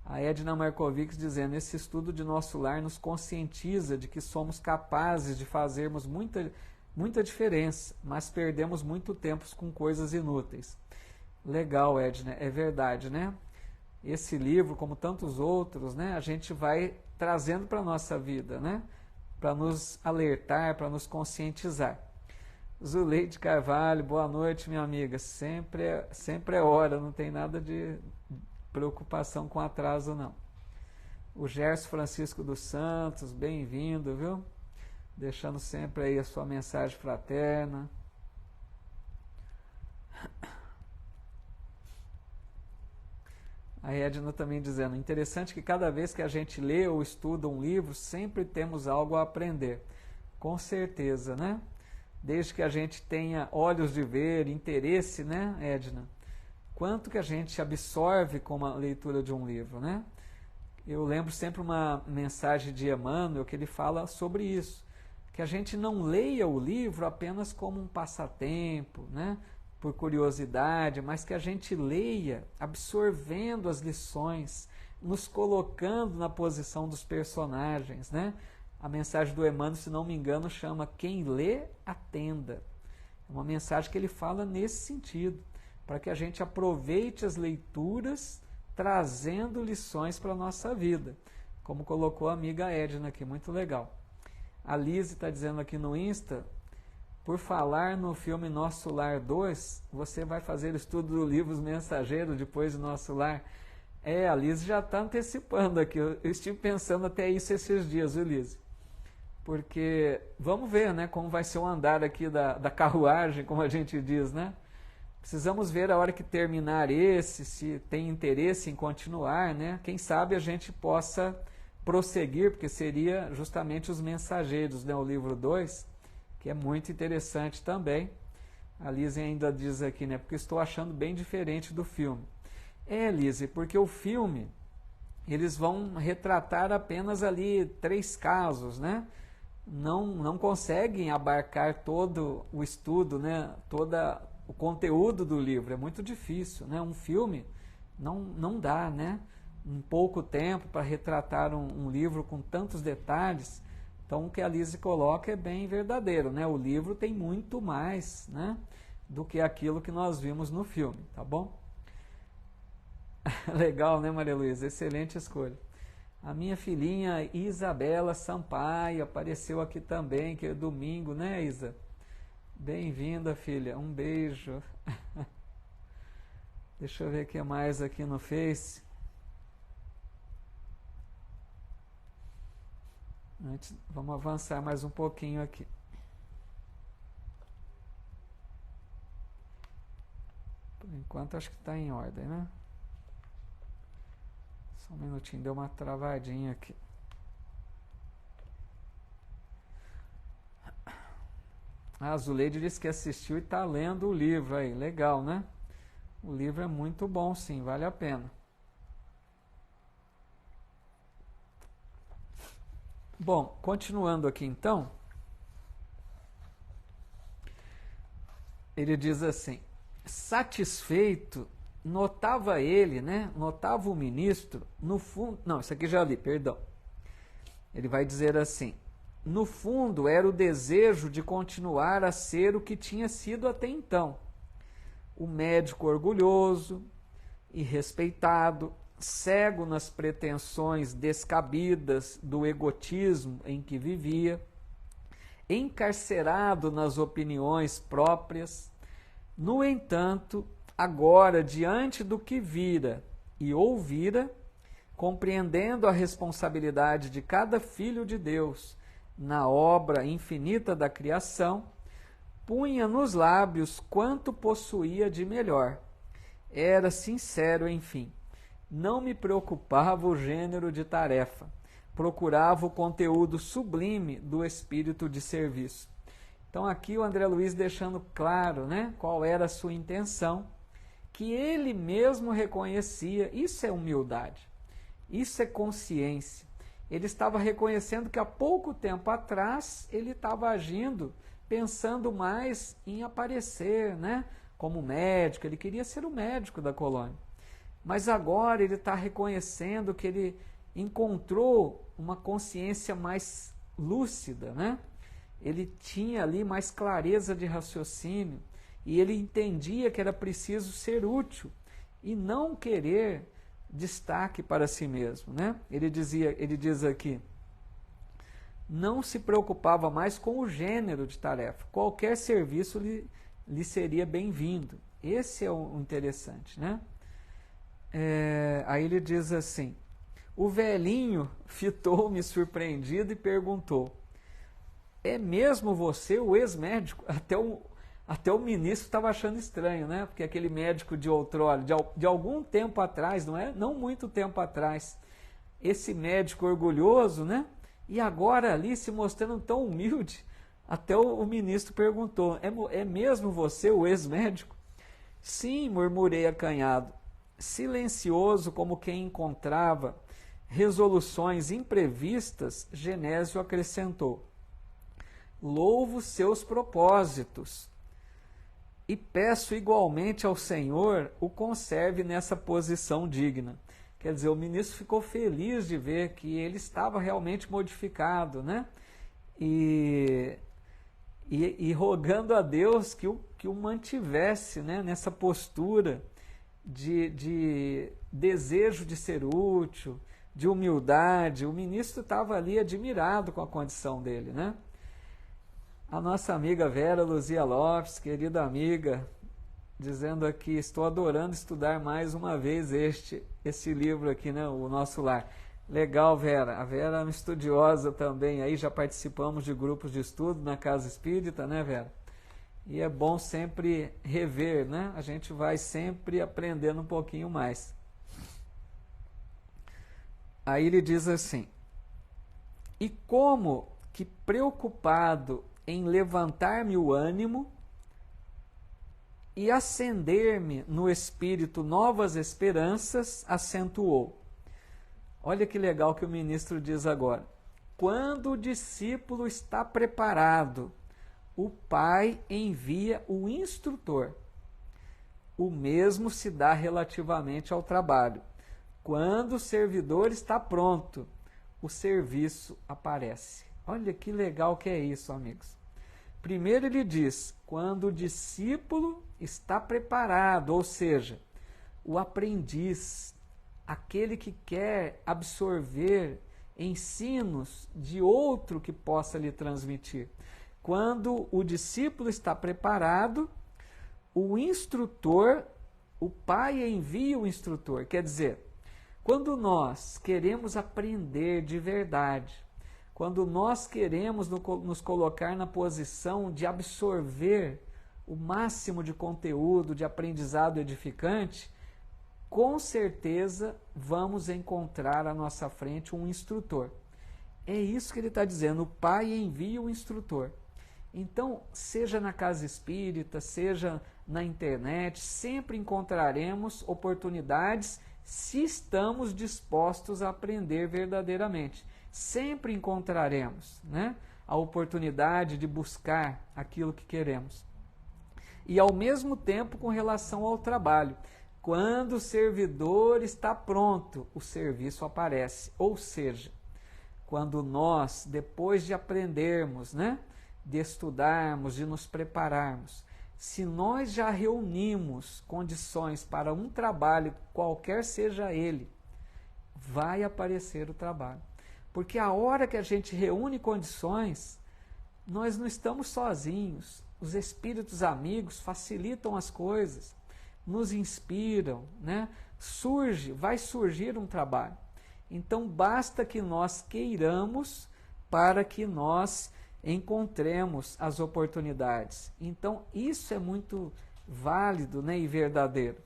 A Edna Markovics dizendo, esse estudo de Nosso Lar nos conscientiza de que somos capazes de fazermos muita diferença, mas perdemos muito tempo com coisas inúteis. Legal, Edna, é verdade, né? Esse livro, como tantos outros, né, a gente vai trazendo para a nossa vida, né? Para nos alertar, para nos conscientizar. Zuleide Carvalho, boa noite, minha amiga. Sempre é hora, não tem nada de preocupação com atraso, não. O Gerson Francisco dos Santos, bem-vindo, viu? Deixando sempre aí a sua mensagem fraterna. A Edna também dizendo, interessante que cada vez que a gente lê ou estuda um livro, sempre temos algo a aprender. Com certeza, né? Desde que a gente tenha olhos de ver, interesse, né, Edna? Quanto que a gente absorve com a leitura de um livro, né? Eu lembro sempre uma mensagem de Emmanuel que ele fala sobre isso, que a gente não leia o livro apenas como um passatempo, né? por curiosidade, mas que a gente leia absorvendo as lições, nos colocando na posição dos personagens, né? A mensagem do Emmanuel, se não me engano, chama Quem Lê, Atenda. É uma mensagem que ele fala nesse sentido, para que a gente aproveite as leituras, trazendo lições para a nossa vida, como colocou a amiga Edna aqui, muito legal. A Lise está dizendo aqui no Insta, por falar no filme Nosso Lar 2, você vai fazer o estudo do livro Os Mensageiros depois do Nosso Lar. A Lise já está antecipando aqui, eu estive pensando até isso esses dias, viu, Lise? Porque vamos ver, né, como vai ser o andar aqui da carruagem, como a gente diz, né? Precisamos ver a hora que terminar esse, se tem interesse em continuar, né? Quem sabe a gente possa prosseguir, porque seria justamente Os Mensageiros, né, o livro 2, que é muito interessante também. A Lise ainda diz aqui, né, porque estou achando bem diferente do filme. Lise, porque o filme, eles vão retratar apenas ali 3 casos, né? Não conseguem abarcar todo o estudo, né? Todo o conteúdo do livro, é muito difícil, né? Um filme não dá, né? Um pouco tempo para retratar um livro com tantos detalhes. Então o que a Lise coloca é bem verdadeiro, né? O livro tem muito mais, né, do que aquilo que nós vimos no filme, tá bom? Legal, né, Maria Luísa? Excelente escolha. A minha filhinha Isabela Sampaio apareceu aqui também, que é domingo, né, Isa? Bem-vinda, filha. Um beijo. Deixa eu ver o que mais aqui no Face. Vamos avançar mais um pouquinho aqui. Por enquanto acho que está em ordem, né? Só um minutinho, deu uma travadinha aqui. A Zuleide disse que assistiu e está lendo o livro aí. Legal, né? O livro é muito bom, sim, vale a pena. Bom, continuando aqui então, ele diz assim, satisfeito, notava ele, né? Notava o ministro, no fundo, não, isso aqui já li, perdão. Ele vai dizer assim, no fundo era o desejo de continuar a ser o que tinha sido até então. O médico orgulhoso e respeitado, cego nas pretensões descabidas do egotismo em que vivia, encarcerado nas opiniões próprias. No entanto, agora, diante do que vira e ouvira, compreendendo a responsabilidade de cada filho de Deus na obra infinita da criação, punha nos lábios quanto possuía de melhor. Era sincero, enfim. Não me preocupava o gênero de tarefa, procurava o conteúdo sublime do espírito de serviço. Então aqui o André Luiz deixando claro, né, qual era a sua intenção, que ele mesmo reconhecia, isso é humildade, isso é consciência. Ele estava reconhecendo que há pouco tempo atrás ele estava agindo, pensando mais em aparecer, né, como médico, ele queria ser o médico da colônia. Mas agora ele está reconhecendo que ele encontrou uma consciência mais lúcida, né? Ele tinha ali mais clareza de raciocínio e ele entendia que era preciso ser útil e não querer destaque para si mesmo, né? Ele diz aqui, não se preocupava mais com o gênero de tarefa. Qualquer serviço lhe seria bem-vindo. Esse é o interessante, né? Aí ele diz assim, o velhinho fitou-me surpreendido e perguntou, é mesmo você o ex-médico? Até o ministro estava achando estranho, né? Porque aquele médico de outrora, de algum tempo atrás, não muito tempo atrás, esse médico orgulhoso, né? E agora ali se mostrando tão humilde, até o ministro perguntou, é mesmo você o ex-médico? Sim, murmurei acanhado. Silencioso como quem encontrava resoluções imprevistas, Genésio acrescentou, louvo seus propósitos. E peço igualmente ao Senhor o conserve nessa posição digna. Quer dizer, o ministro ficou feliz de ver que ele estava realmente modificado, né? E rogando a Deus que o mantivesse, né, nessa postura de desejo de ser útil, de humildade. O ministro estava ali admirado com a condição dele, né? A nossa amiga Vera Luzia Lopes, querida amiga, dizendo aqui, estou adorando estudar mais uma vez esse livro aqui, né, O Nosso Lar. Legal, Vera. A Vera é uma estudiosa também, aí já participamos de grupos de estudo na Casa Espírita, né, Vera? E é bom sempre rever, né? A gente vai sempre aprendendo um pouquinho mais. Aí ele diz assim: e como que preocupado em levantar-me o ânimo e acender-me no espírito novas esperanças, acentuou. Olha que legal que o ministro diz agora. Quando o discípulo está preparado, o pai envia o instrutor. O mesmo se dá relativamente ao trabalho. Quando o servidor está pronto, o serviço aparece. Olha que legal que é isso, amigos. Primeiro ele diz, quando o discípulo está preparado, ou seja, o aprendiz, aquele que quer absorver ensinos de outro que possa lhe transmitir. Quando o discípulo está preparado, o instrutor, o pai envia o instrutor. Quer dizer, quando nós queremos aprender de verdade, quando nós queremos nos colocar na posição de absorver o máximo de conteúdo, de aprendizado edificante, com certeza vamos encontrar à nossa frente um instrutor. É isso que ele está dizendo, o pai envia o instrutor. Então, seja na casa espírita, seja na internet, sempre encontraremos oportunidades se estamos dispostos a aprender verdadeiramente. Sempre encontraremos, né, a oportunidade de buscar aquilo que queremos. E ao mesmo tempo com relação ao trabalho. Quando o servidor está pronto, o serviço aparece. Ou seja, quando nós, depois de aprendermos, né, de estudarmos, de nos prepararmos, se nós já reunimos condições para um trabalho, qualquer seja ele, vai aparecer o trabalho. Porque a hora que a gente reúne condições, nós não estamos sozinhos. Os espíritos amigos facilitam as coisas, nos inspiram, né? Vai surgir um trabalho. Então basta que nós queiramos para que nós encontremos as oportunidades. Então isso é muito válido, né, e verdadeiro.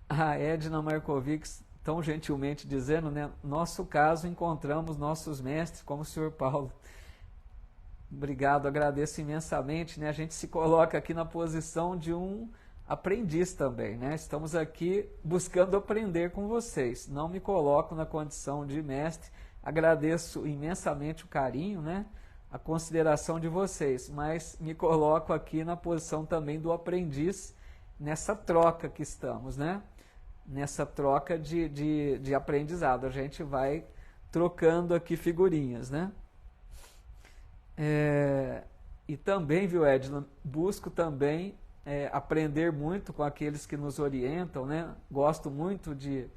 A Edna Markovics, tão gentilmente dizendo, né, nosso caso encontramos nossos mestres como o Sr. Paulo. Obrigado, agradeço imensamente, né? A gente se coloca aqui na posição de um aprendiz também, né? Estamos aqui buscando aprender com vocês. Não me coloco na condição de mestre. Agradeço imensamente o carinho, né? A consideração de vocês, mas me coloco aqui na posição também do aprendiz nessa troca que estamos, né? Nessa troca de aprendizado. A gente vai trocando aqui figurinhas, né? E também, viu, Edna, busco também aprender muito com aqueles que nos orientam, né? Gosto muito de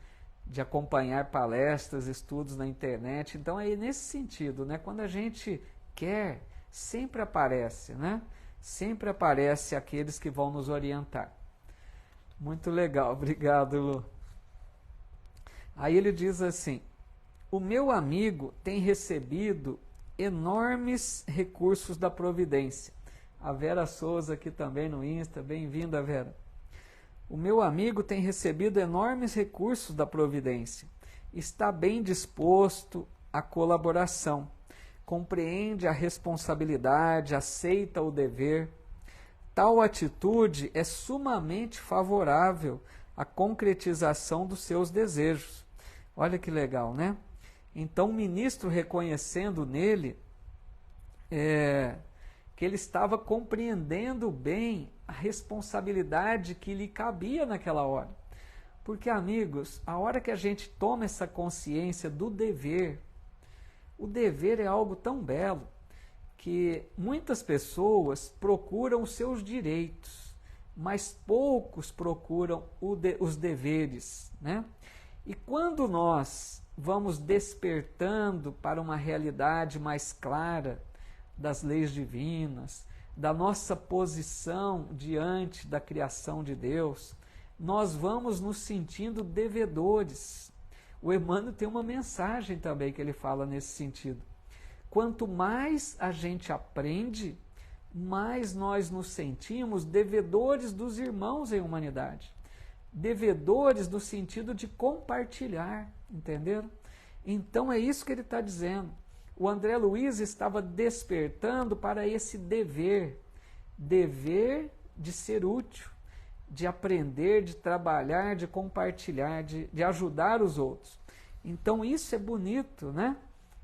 acompanhar palestras, estudos na internet. Então é nesse sentido, né? Quando a gente quer, sempre aparece, né? Sempre aparece aqueles que vão nos orientar. Muito legal, obrigado, Lu. Aí ele diz assim, o meu amigo tem recebido enormes recursos da providência. A Vera Souza aqui também no Insta, bem-vinda, Vera. O meu amigo tem recebido enormes recursos da providência. Está bem disposto à colaboração. Compreende a responsabilidade, aceita o dever. Tal atitude é sumamente favorável à concretização dos seus desejos. Olha que legal, né? Então, o ministro, reconhecendo nele que ele estava compreendendo bem a responsabilidade que lhe cabia naquela hora. Porque, amigos, a hora que a gente toma essa consciência do dever, o dever é algo tão belo que muitas pessoas procuram os seus direitos, mas poucos procuram os deveres, né? E quando nós vamos despertando para uma realidade mais clara das leis divinas, da nossa posição diante da criação de Deus, nós vamos nos sentindo devedores. O Emmanuel tem uma mensagem também que ele fala nesse sentido. Quanto mais a gente aprende, mais nós nos sentimos devedores dos irmãos em humanidade. Devedores no sentido de compartilhar, entenderam? Então é isso que ele está dizendo. O André Luiz estava despertando para esse dever de ser útil, de aprender, de trabalhar, de compartilhar, de ajudar os outros. Então isso é bonito, né?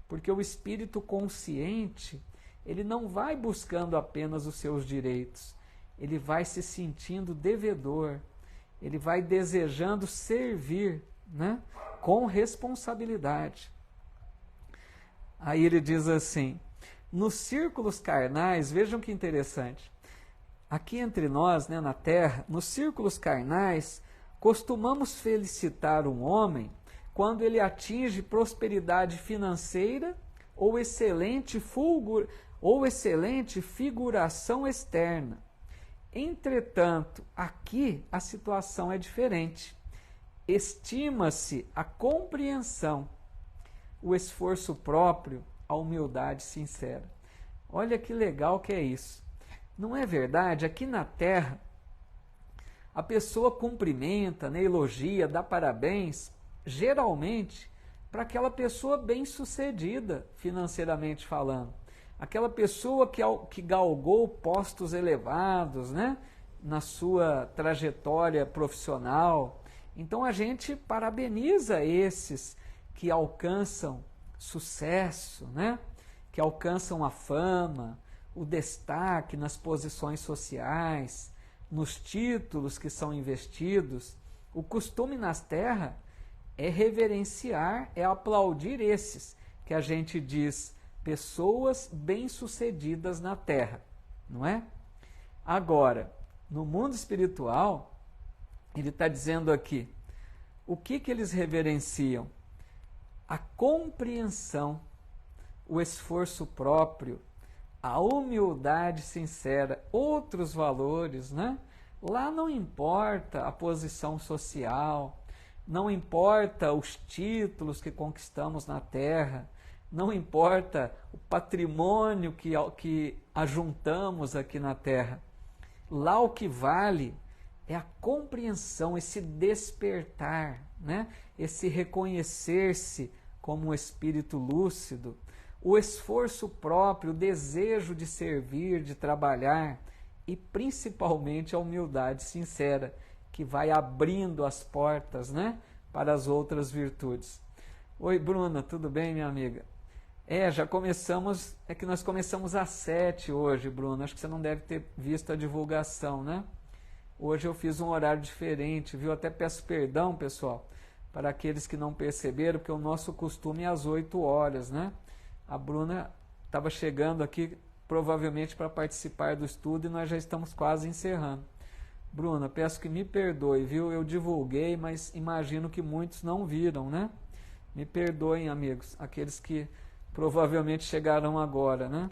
Porque o espírito consciente, ele não vai buscando apenas os seus direitos, ele vai se sentindo devedor, ele vai desejando servir, né? Com responsabilidade. Aí ele diz assim, nos círculos carnais, vejam que interessante, aqui entre nós, né, na Terra, nos círculos carnais, costumamos felicitar um homem quando ele atinge prosperidade financeira ou excelente figuração externa. Entretanto, aqui a situação é diferente. Estima-se a compreensão, o esforço próprio, a humildade sincera. Olha que legal que é isso. Não é verdade? Aqui na Terra, a pessoa cumprimenta, né, elogia, dá parabéns, geralmente para aquela pessoa bem-sucedida, financeiramente falando. Aquela pessoa que galgou postos elevados, né, na sua trajetória profissional. Então a gente parabeniza esses que alcançam sucesso, né, que alcançam a fama, o destaque nas posições sociais, nos títulos que são investidos. O costume nas terras é reverenciar, é aplaudir esses que a gente diz pessoas bem-sucedidas na terra, não é? Agora, no mundo espiritual, ele está dizendo aqui, o que eles reverenciam? A compreensão, o esforço próprio, a humildade sincera, outros valores, né? Lá não importa a posição social, não importa os títulos que conquistamos na terra, não importa o patrimônio que ajuntamos aqui na terra. Lá o que vale é a compreensão, esse despertar, né? Esse reconhecer-se como um espírito lúcido, o esforço próprio, o desejo de servir, de trabalhar e principalmente a humildade sincera, que vai abrindo as portas, né, para as outras virtudes. Oi, Bruna, tudo bem, minha amiga? Já começamos, é que nós começamos às 7 hoje, Bruna, acho que você não deve ter visto a divulgação, né? Hoje eu fiz um horário diferente, viu? Até peço perdão, pessoal, para aqueles que não perceberam, porque o nosso costume é às 8 horas, né? A Bruna estava chegando aqui, provavelmente para participar do estudo, e nós já estamos quase encerrando. Bruna, peço que me perdoe, viu? Eu divulguei, mas imagino que muitos não viram, né? Me perdoem, amigos, aqueles que provavelmente chegarão agora, né?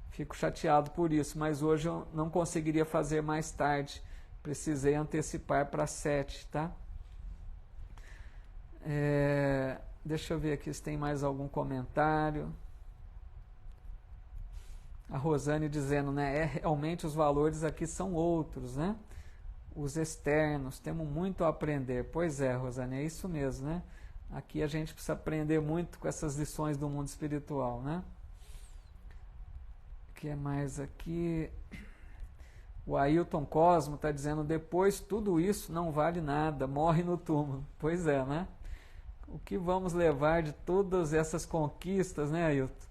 Fico chateado por isso, mas hoje eu não conseguiria fazer mais tarde. Precisei antecipar para 7, tá? Deixa eu ver aqui se tem mais algum comentário. A Rosane dizendo, né? Realmente os valores aqui são outros, né? Os externos, temos muito a aprender. Pois é, Rosane, é isso mesmo, né? Aqui a gente precisa aprender muito com essas lições do mundo espiritual, né? O que é mais aqui? O Ailton Cosmo está dizendo, depois tudo isso não vale nada, morre no túmulo. Pois é, né? O que vamos levar de todas essas conquistas, né, Ailton?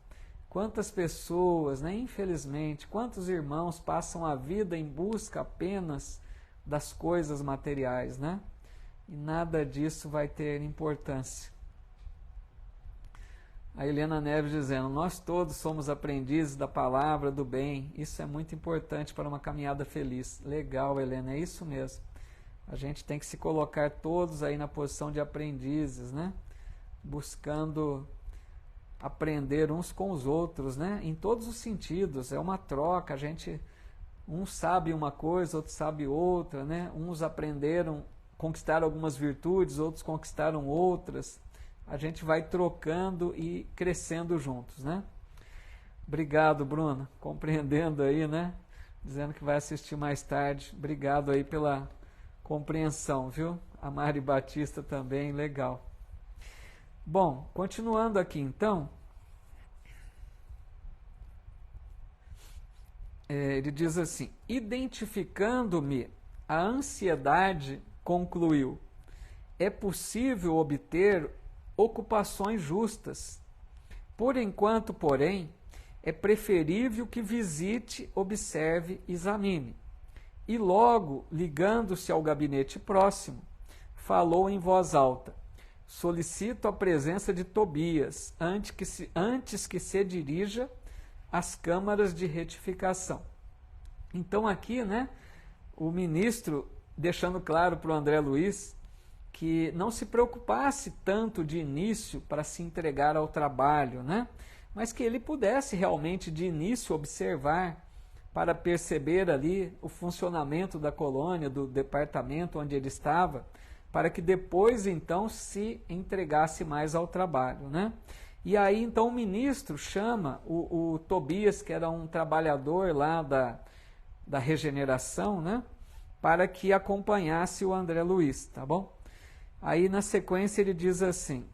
Quantas pessoas, né, infelizmente, quantos irmãos passam a vida em busca apenas das coisas materiais, né? E nada disso vai ter importância. A Helena Neves dizendo, nós todos somos aprendizes da palavra do bem. Isso é muito importante para uma caminhada feliz. Legal, Helena, é isso mesmo. A gente tem que se colocar todos aí na posição de aprendizes, né? Buscando aprender uns com os outros, né? Em todos os sentidos. É uma troca, a gente, uns sabe uma coisa, outros sabe outra, né? Uns aprenderam, conquistaram algumas virtudes, outros conquistaram outras. A gente vai trocando e crescendo juntos, né? Obrigado, Bruna, compreendendo aí, né? Dizendo que vai assistir mais tarde. Obrigado aí pela compreensão, viu? A Mari Batista também, legal. Bom, continuando aqui então, ele diz assim, identificando-me, a ansiedade concluiu, é possível obter ocupações justas. Por enquanto, porém, é preferível que visite, observe, examine. E logo, ligando-se ao gabinete próximo, falou em voz alta, solicito a presença de Tobias, antes que se dirija às câmaras de retificação. Então aqui, né, o ministro deixando claro para o André Luiz que não se preocupasse tanto de início para se entregar ao trabalho, né, mas que ele pudesse realmente de início observar para perceber ali o funcionamento da colônia, do departamento onde ele estava, para que depois então se entregasse mais ao trabalho, né? E aí então o ministro chama o Tobias, que era um trabalhador lá da regeneração, né? Para que acompanhasse o André Luiz, tá bom? Aí na sequência ele diz assim,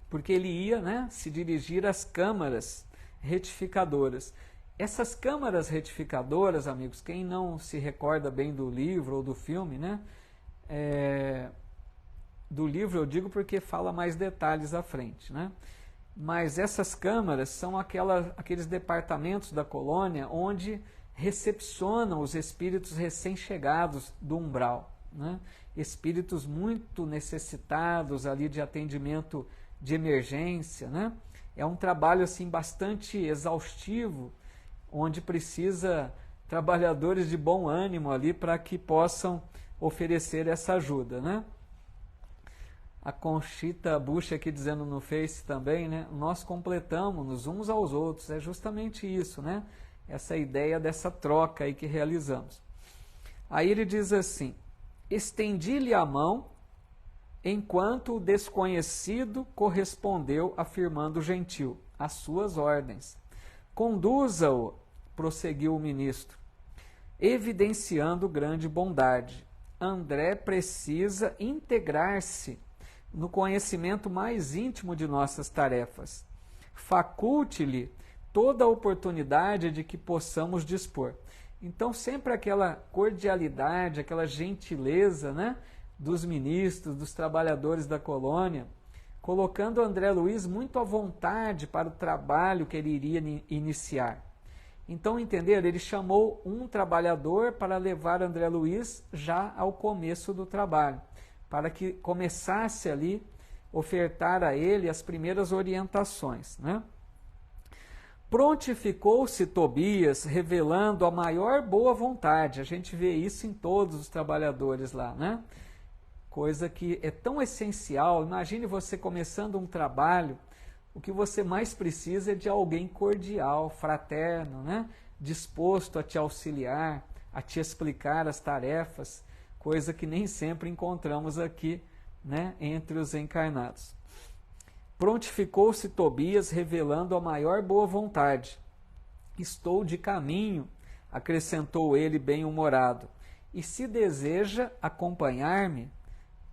porque ele ia, né, se dirigir às câmaras retificadoras. Essas câmaras retificadoras, amigos, quem não se recorda bem do livro ou do filme, né? Do livro eu digo porque fala mais detalhes à frente, né? Mas essas câmaras são aqueles departamentos da colônia onde recepcionam os espíritos recém-chegados do umbral, né? Espíritos muito necessitados ali de atendimento de emergência, né? É um trabalho assim bastante exaustivo, onde precisa trabalhadores de bom ânimo ali para que possam oferecer essa ajuda, né? A Conchita Bucha aqui dizendo no Face também, né? Nós completamos uns aos outros, é justamente isso, né? Essa ideia dessa troca aí que realizamos. Aí ele diz assim, estendi-lhe a mão, enquanto o desconhecido correspondeu afirmando gentil, às suas ordens. Conduza-o, prosseguiu o ministro, evidenciando grande bondade. André precisa integrar-se no conhecimento mais íntimo de nossas tarefas. Faculte-lhe toda a oportunidade de que possamos dispor. Então, sempre aquela cordialidade, aquela gentileza, né, dos ministros, dos trabalhadores da colônia, colocando André Luiz muito à vontade para o trabalho que ele iria iniciar. Então, entenderam? Ele chamou um trabalhador para levar André Luiz já ao começo do trabalho, para que começasse ali ofertar a ele as primeiras orientações, né? Prontificou-se Tobias, revelando a maior boa vontade. A gente vê isso em todos os trabalhadores lá, né? Coisa que é tão essencial. Imagine você começando um trabalho, o que você mais precisa é de alguém cordial, fraterno, né? Disposto a te auxiliar, a te explicar as tarefas, coisa que nem sempre encontramos aqui, né, entre os encarnados. Prontificou-se Tobias, revelando a maior boa vontade. Estou de caminho, acrescentou ele bem-humorado, e se deseja acompanhar-me?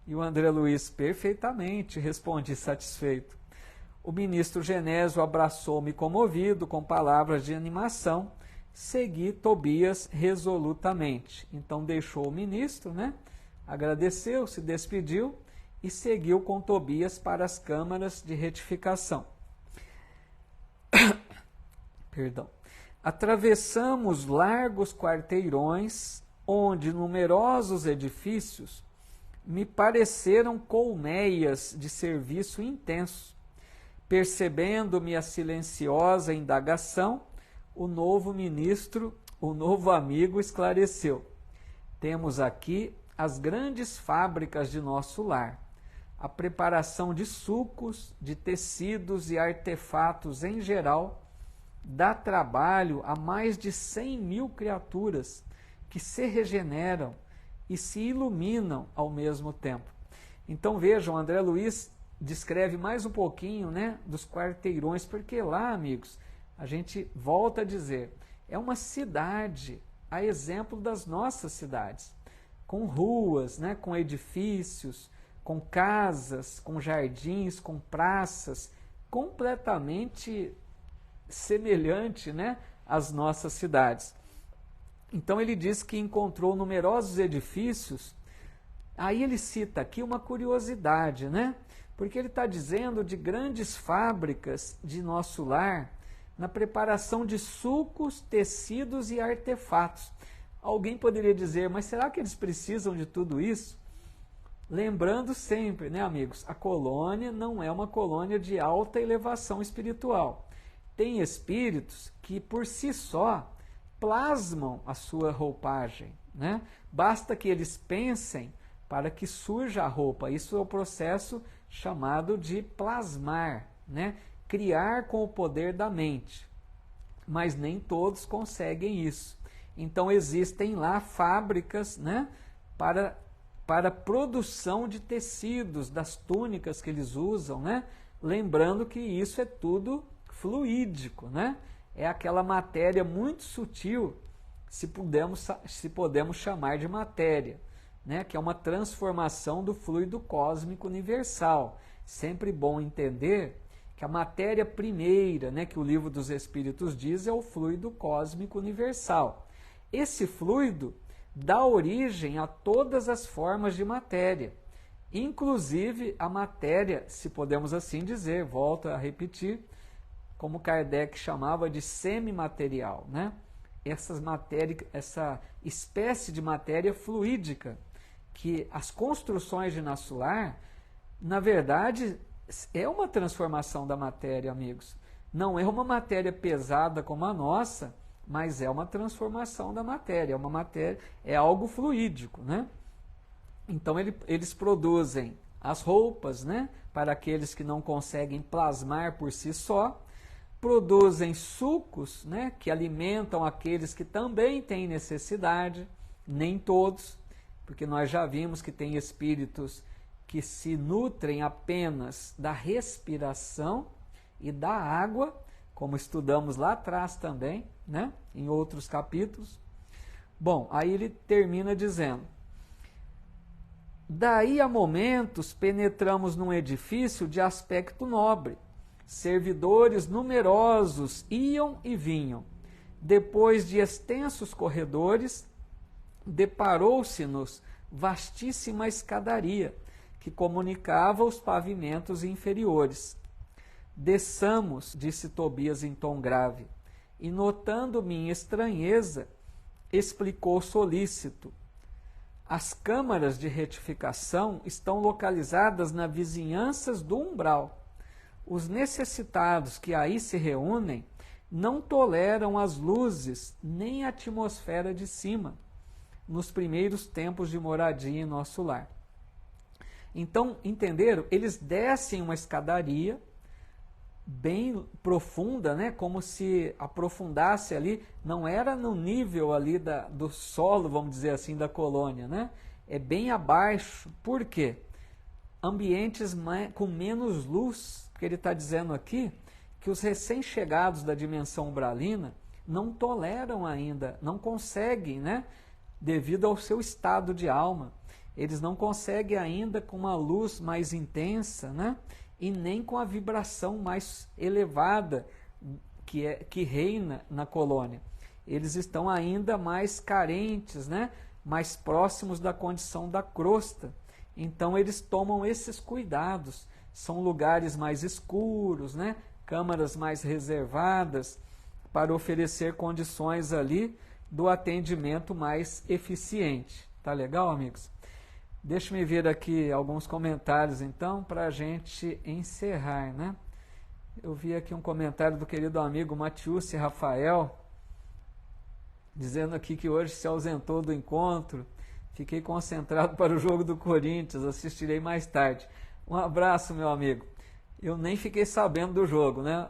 E o André Luiz, perfeitamente, respondi satisfeito. O ministro Genésio abraçou-me comovido, com palavras de animação. Segui Tobias resolutamente. Então deixou o ministro, né? Agradeceu, se despediu e seguiu com Tobias para as câmaras de retificação. Perdão. Atravessamos largos quarteirões, onde numerosos edifícios me pareceram colmeias de serviço intenso. Percebendo-me a silenciosa indagação, o novo amigo esclareceu. Temos aqui as grandes fábricas de nosso lar. A preparação de sucos, de tecidos e artefatos em geral dá trabalho a mais de 100.000 criaturas que se regeneram e se iluminam ao mesmo tempo. Então vejam, André Luiz descreve mais um pouquinho, né, dos quarteirões, porque lá, amigos, a gente volta a dizer, é uma cidade, a exemplo das nossas cidades, com ruas, né, com edifícios, com casas, com jardins, com praças, completamente semelhante, né, às nossas cidades. Então ele diz que encontrou numerosos edifícios. Aí ele cita aqui uma curiosidade, né? Porque ele está dizendo de grandes fábricas de nosso lar na preparação de sucos, tecidos e artefatos. Alguém poderia dizer, mas será que eles precisam de tudo isso? Lembrando sempre, né, amigos, a colônia não é uma colônia de alta elevação espiritual. Tem espíritos que por si só plasmam a sua roupagem, né? Basta que eles pensem para que surja a roupa. Isso é o processo chamado de plasmar, né? Criar com o poder da mente. Mas nem todos conseguem isso. Então existem lá fábricas, né, para produção de tecidos, das túnicas que eles usam, né? Lembrando que isso é tudo fluídico, né? É aquela matéria muito sutil, se podemos chamar de matéria, né? Que é uma transformação do fluido cósmico universal. Sempre bom entender que a matéria primeira, né, que o Livro dos Espíritos diz, é o fluido cósmico universal. Esse fluido dá origem a todas as formas de matéria, inclusive a matéria, se podemos assim dizer, volto a repetir, como Kardec chamava de semimaterial, né? Essa espécie de matéria fluídica, que as construções de nosso lar, na verdade, é uma transformação da matéria, amigos. Não é uma matéria pesada como a nossa, mas é uma transformação da matéria, é algo fluídico, né? Então eles produzem as roupas, né, para aqueles que não conseguem plasmar por si só, produzem sucos, né, que alimentam aqueles que também têm necessidade, nem todos, porque nós já vimos que tem espíritos que se nutrem apenas da respiração e da água, como estudamos lá atrás também, né, em outros capítulos. Bom, aí ele termina dizendo: daí a momentos penetramos num edifício de aspecto nobre. Servidores numerosos iam e vinham. Depois de extensos corredores, deparou-se-nos vastíssima escadaria que comunicava os pavimentos inferiores. Desçamos, disse Tobias em tom grave, e notando minha estranheza, explicou solícito. As câmaras de retificação estão localizadas nas vizinhanças do umbral. Os necessitados que aí se reúnem não toleram as luzes nem a atmosfera de cima, nos primeiros tempos de moradia em nosso lar. Então, entenderam? Eles descem uma escadaria bem profunda, né? Como se aprofundasse ali, não era no nível ali do solo, vamos dizer assim, da colônia, né? É bem abaixo. Por quê? Ambientes com menos luz, porque ele está dizendo aqui que os recém-chegados da dimensão umbralina não toleram ainda, não conseguem, né? Devido ao seu estado de alma. Eles não conseguem ainda com uma luz mais intensa, né? E nem com a vibração mais elevada que reina na colônia. Eles estão ainda mais carentes, né? Mais próximos da condição da crosta. Então eles tomam esses cuidados. São lugares mais escuros, né? Câmaras mais reservadas, para oferecer condições ali do atendimento mais eficiente. Tá legal, amigos? Deixa-me ver aqui alguns comentários, então, para a gente encerrar, né? Eu vi aqui um comentário do querido amigo Matius Rafael, dizendo aqui que hoje se ausentou do encontro. Fiquei concentrado para o jogo do Corinthians, assistirei mais tarde. Um abraço, meu amigo. Eu nem fiquei sabendo do jogo, né?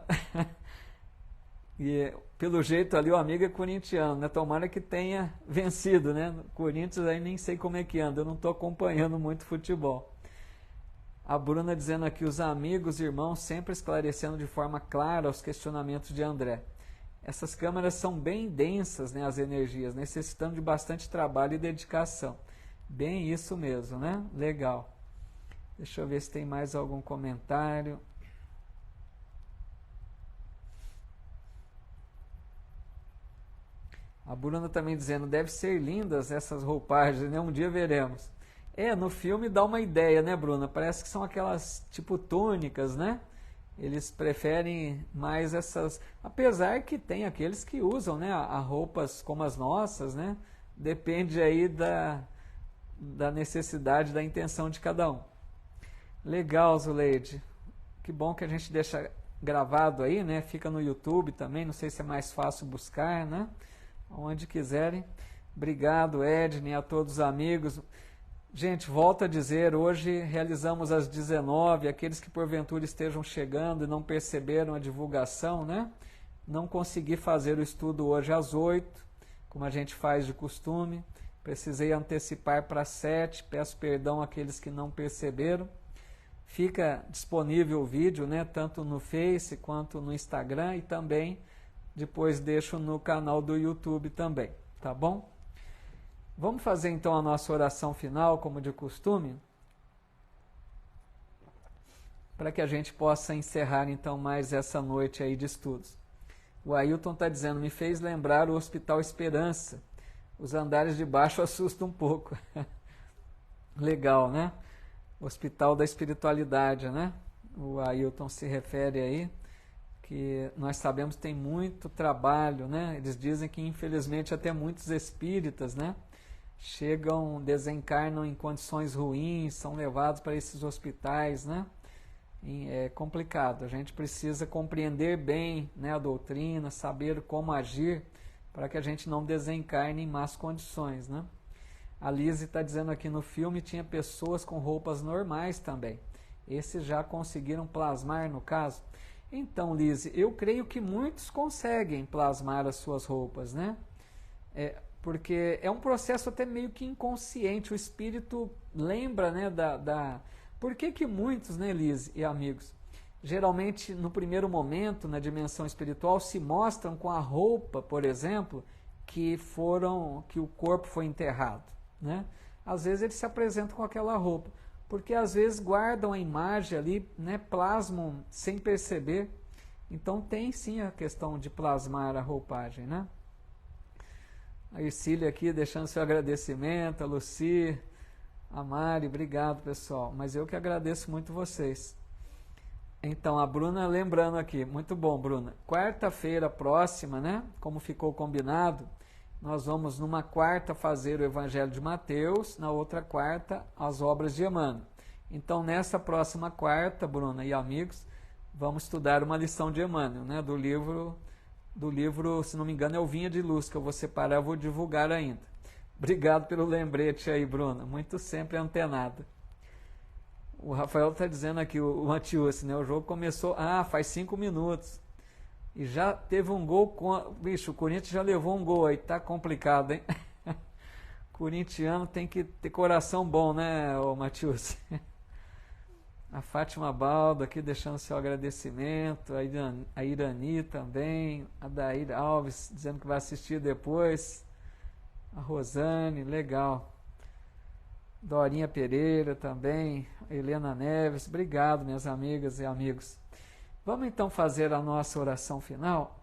E pelo jeito ali o amigo é corintiano, né? Tomara que tenha vencido, né? Corinthians aí nem sei como é que anda, eu não estou acompanhando muito futebol. A Bruna dizendo aqui, os amigos e irmãos sempre esclarecendo de forma clara os questionamentos de André. Essas câmeras são bem densas, né, as energias, necessitando de bastante trabalho e dedicação. Bem isso mesmo, né? Legal. Deixa eu ver se tem mais algum comentário. A Bruna também dizendo, deve ser lindas essas roupagens, né? Um dia veremos. No filme dá uma ideia, né, Bruna? Parece que são aquelas tipo túnicas, né? Eles preferem mais essas, apesar que tem aqueles que usam, né, a roupas como as nossas, né? Depende aí da necessidade, da intenção de cada um. Legal, Zuleide. Que bom que a gente deixa gravado aí, né? Fica no YouTube também, não sei se é mais fácil buscar, né? Onde quiserem. Obrigado, Edney, a todos os amigos. Gente, volto a dizer, hoje realizamos às 19h, aqueles que porventura estejam chegando e não perceberam a divulgação, né? Não consegui fazer o estudo hoje às 8h, como a gente faz de costume. Precisei antecipar para 7h, peço perdão àqueles que não perceberam. Fica disponível o vídeo, né? Tanto no Face quanto no Instagram e também depois deixo no canal do YouTube também, tá bom? Vamos fazer então a nossa oração final, como de costume, para que a gente possa encerrar então mais essa noite aí de estudos. O Ailton está dizendo, me fez lembrar o Hospital Esperança. Os andares de baixo assustam um pouco. Legal, né? Hospital da Espiritualidade, né? O Ailton se refere aí, que nós sabemos que tem muito trabalho, né? Eles dizem que infelizmente até muitos espíritas, né? Chegam, desencarnam em condições ruins, são levados para esses hospitais, né? É complicado, a gente precisa compreender bem, né, a doutrina, saber como agir para que a gente não desencarne em más condições, né? A Lise está dizendo aqui, no filme tinha pessoas com roupas normais também. Esses já conseguiram plasmar no caso? Então, Lise, eu creio que muitos conseguem plasmar as suas roupas, né? Porque é um processo até meio que inconsciente, o espírito lembra, né, Por que muitos, né, Lise e amigos, geralmente no primeiro momento, na dimensão espiritual, se mostram com a roupa, por exemplo, que o corpo foi enterrado, né? Às vezes eles se apresentam com aquela roupa, porque às vezes guardam a imagem ali, né, plasmam sem perceber. Então tem sim a questão de plasmar a roupagem, né? A Ercília aqui deixando seu agradecimento, a Luci, a Mari, obrigado pessoal, mas eu que agradeço muito vocês. Então a Bruna lembrando aqui, muito bom Bruna, quarta-feira próxima, né, como ficou combinado, nós vamos numa quarta fazer o Evangelho de Mateus, na outra quarta as obras de Emmanuel. Então nessa próxima quarta, Bruna e amigos, vamos estudar uma lição de Emmanuel, né, do livro, se não me engano, é o Vinha de Luz, que eu vou separar, eu vou divulgar ainda. Obrigado pelo lembrete aí, Bruna, muito sempre antenada. O Rafael está dizendo aqui, o Matius, né, o jogo começou, faz 5 minutos, e já teve um gol, bicho, o Corinthians já levou um gol aí, tá complicado, hein? Corintiano tem que ter coração bom, né, ô Matius? A Fátima Baldo aqui deixando seu agradecimento, a Irani também, a Daír Alves dizendo que vai assistir depois, a Rosane, legal. Dorinha Pereira também, a Helena Neves, obrigado minhas amigas e amigos. Vamos então fazer a nossa oração final?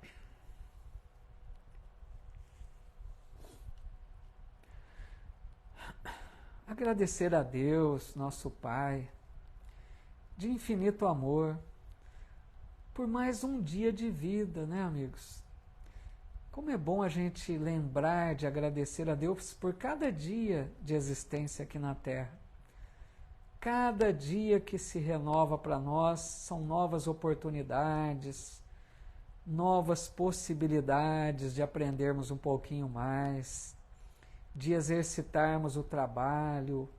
Agradecer a Deus, nosso Pai, de infinito amor, por mais um dia de vida, né, amigos? Como é bom a gente lembrar de agradecer a Deus por cada dia de existência aqui na Terra. Cada dia que se renova para nós são novas oportunidades, novas possibilidades de aprendermos um pouquinho mais, de exercitarmos o trabalho,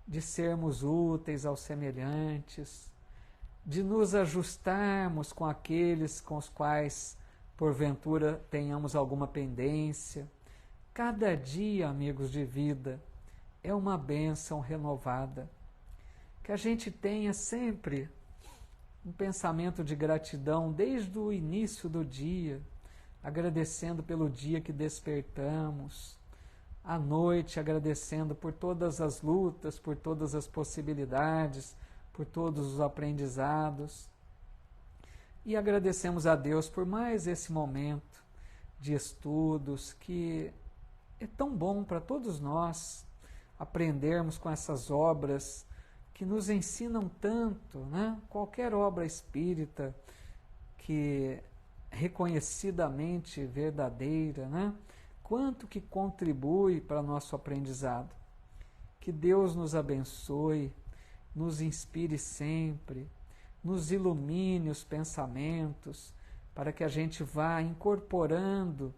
de sermos úteis aos semelhantes, de nos ajustarmos com aqueles com os quais, porventura, tenhamos alguma pendência. Cada dia, amigos de vida, é uma bênção renovada. Que a gente tenha sempre um pensamento de gratidão desde o início do dia, agradecendo pelo dia que despertamos, à noite agradecendo por todas as lutas, por todas as possibilidades, por todos os aprendizados. E agradecemos a Deus por mais esse momento de estudos que é tão bom para todos nós aprendermos com essas obras que nos ensinam tanto, né? Qualquer obra espírita que reconhecidamente verdadeira, né? Quanto que contribui para nosso aprendizado. Que Deus nos abençoe, nos inspire sempre, nos ilumine os pensamentos, para que a gente vá incorporando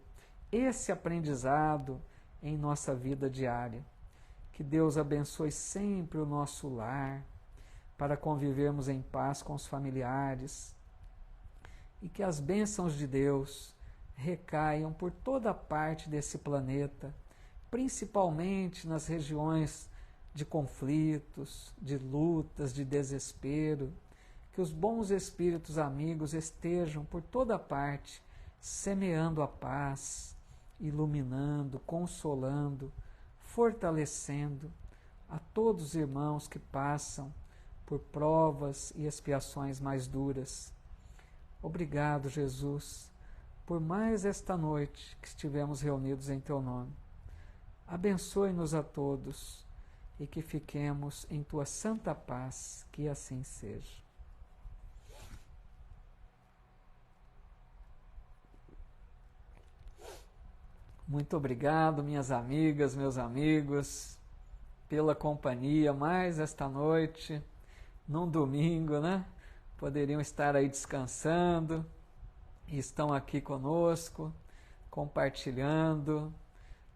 esse aprendizado em nossa vida diária. Que Deus abençoe sempre o nosso lar, para convivermos em paz com os familiares, e que as bênçãos de Deus recaiam por toda parte desse planeta, principalmente nas regiões de conflitos, de lutas, de desespero. Que os bons espíritos amigos estejam por toda parte, semeando a paz, iluminando, consolando, fortalecendo a todos os irmãos que passam por provas e expiações mais duras. Obrigado, Jesus, por mais esta noite que estivemos reunidos em Teu nome. Abençoe-nos a todos e que fiquemos em Tua santa paz, que assim seja. Muito obrigado, minhas amigas, meus amigos, pela companhia mais esta noite, num domingo, né? Poderiam estar aí descansando e estão aqui conosco, compartilhando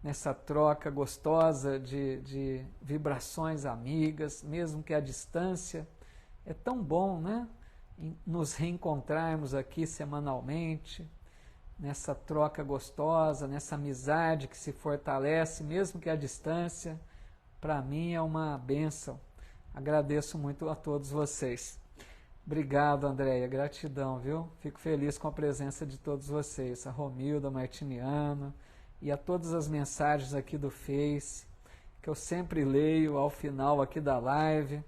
nessa troca gostosa de vibrações amigas, mesmo que à distância. É tão bom, né? Nos reencontrarmos aqui semanalmente, nessa troca gostosa, nessa amizade que se fortalece, mesmo que à distância. Para mim é uma bênção. Agradeço muito a todos vocês. Obrigado, Andréia, gratidão, viu? Fico feliz com a presença de todos vocês, a Romilda, Martiniano, e a todas as mensagens aqui do Face, que eu sempre leio ao final aqui da live.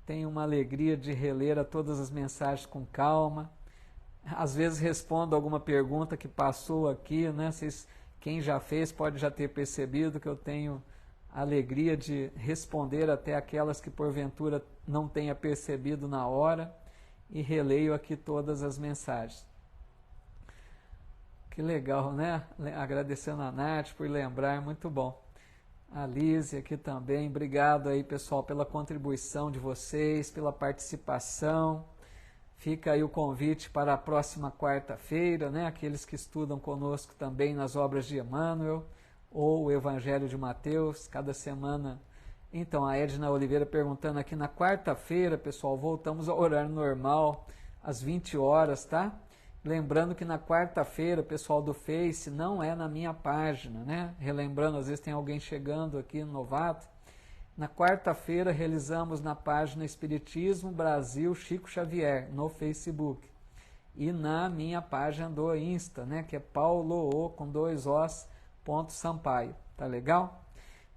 Tenho uma alegria de reler a todas as mensagens com calma. Às vezes respondo alguma pergunta que passou aqui, né? Quem já fez pode já ter percebido que eu tenho a alegria de responder até aquelas que porventura não tenha percebido na hora, e releio aqui todas as mensagens. Que legal, né? Agradecendo a Nath por lembrar, muito bom. A Lise aqui também, obrigado aí, pessoal, pela contribuição de vocês, pela participação. Fica aí o convite para a próxima quarta-feira, né? Aqueles que estudam conosco também nas obras de Emmanuel ou o Evangelho de Mateus, cada semana. Então, a Edna Oliveira perguntando aqui, na quarta-feira, pessoal, voltamos ao horário normal, às 20 horas, tá? Lembrando que na quarta-feira, pessoal do Face, não é na minha página, né? Relembrando, às vezes tem alguém chegando aqui, novato. Na quarta-feira realizamos na página Espiritismo Brasil Chico Xavier, no Facebook. E na minha página do Insta, né, que é paulo, com 2 os, .sampaio. Tá legal?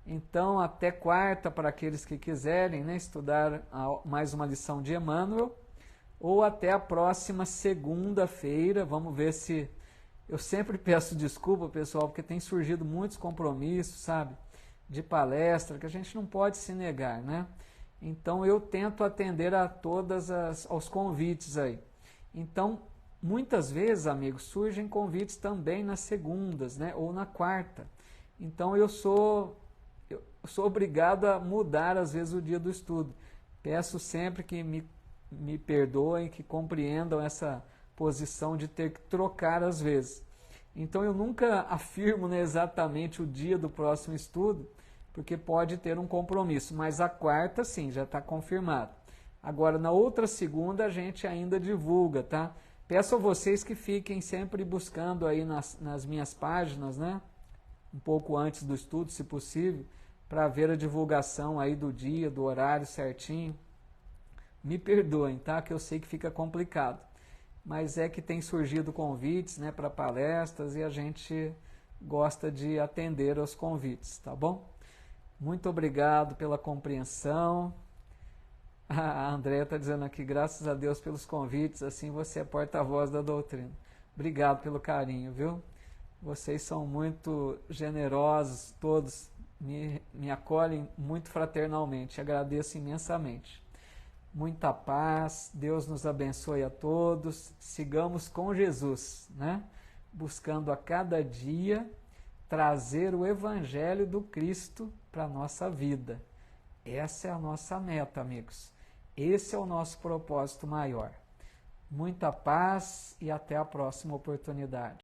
Então, até quarta, para aqueles que quiserem, né, estudar mais uma lição de Emmanuel, ou até a próxima segunda-feira. Vamos ver se... Eu sempre peço desculpa, pessoal, porque tem surgido muitos compromissos, sabe? De palestra, que a gente não pode se negar, né? Então eu tento atender a aos convites aí. Então, muitas vezes, amigos, surgem convites também nas segundas, né, ou na quarta. Então eu sou obrigado a mudar às vezes o dia do estudo. Peço sempre que me perdoem, que compreendam essa posição de ter que trocar às vezes. Então eu nunca afirmo, né, exatamente o dia do próximo estudo, porque pode ter um compromisso, mas a quarta sim, já está confirmado. Agora na outra segunda a gente ainda divulga, tá? Peço a vocês que fiquem sempre buscando aí nas minhas páginas, né, um pouco antes do estudo, se possível, para ver a divulgação aí do dia, do horário certinho. Me perdoem, tá? Que eu sei que fica complicado. Mas é que tem surgido convites, né, para palestras e a gente gosta de atender aos convites, tá bom? Muito obrigado pela compreensão. A Andréia está dizendo aqui, graças a Deus pelos convites, assim você é porta-voz da doutrina. Obrigado pelo carinho, viu? Vocês são muito generosos, todos me acolhem muito fraternalmente, agradeço imensamente. Muita paz, Deus nos abençoe a todos, sigamos com Jesus, né? Buscando a cada dia trazer o Evangelho do Cristo para a nossa vida. Essa é a nossa meta, amigos. Esse é o nosso propósito maior. Muita paz e até a próxima oportunidade.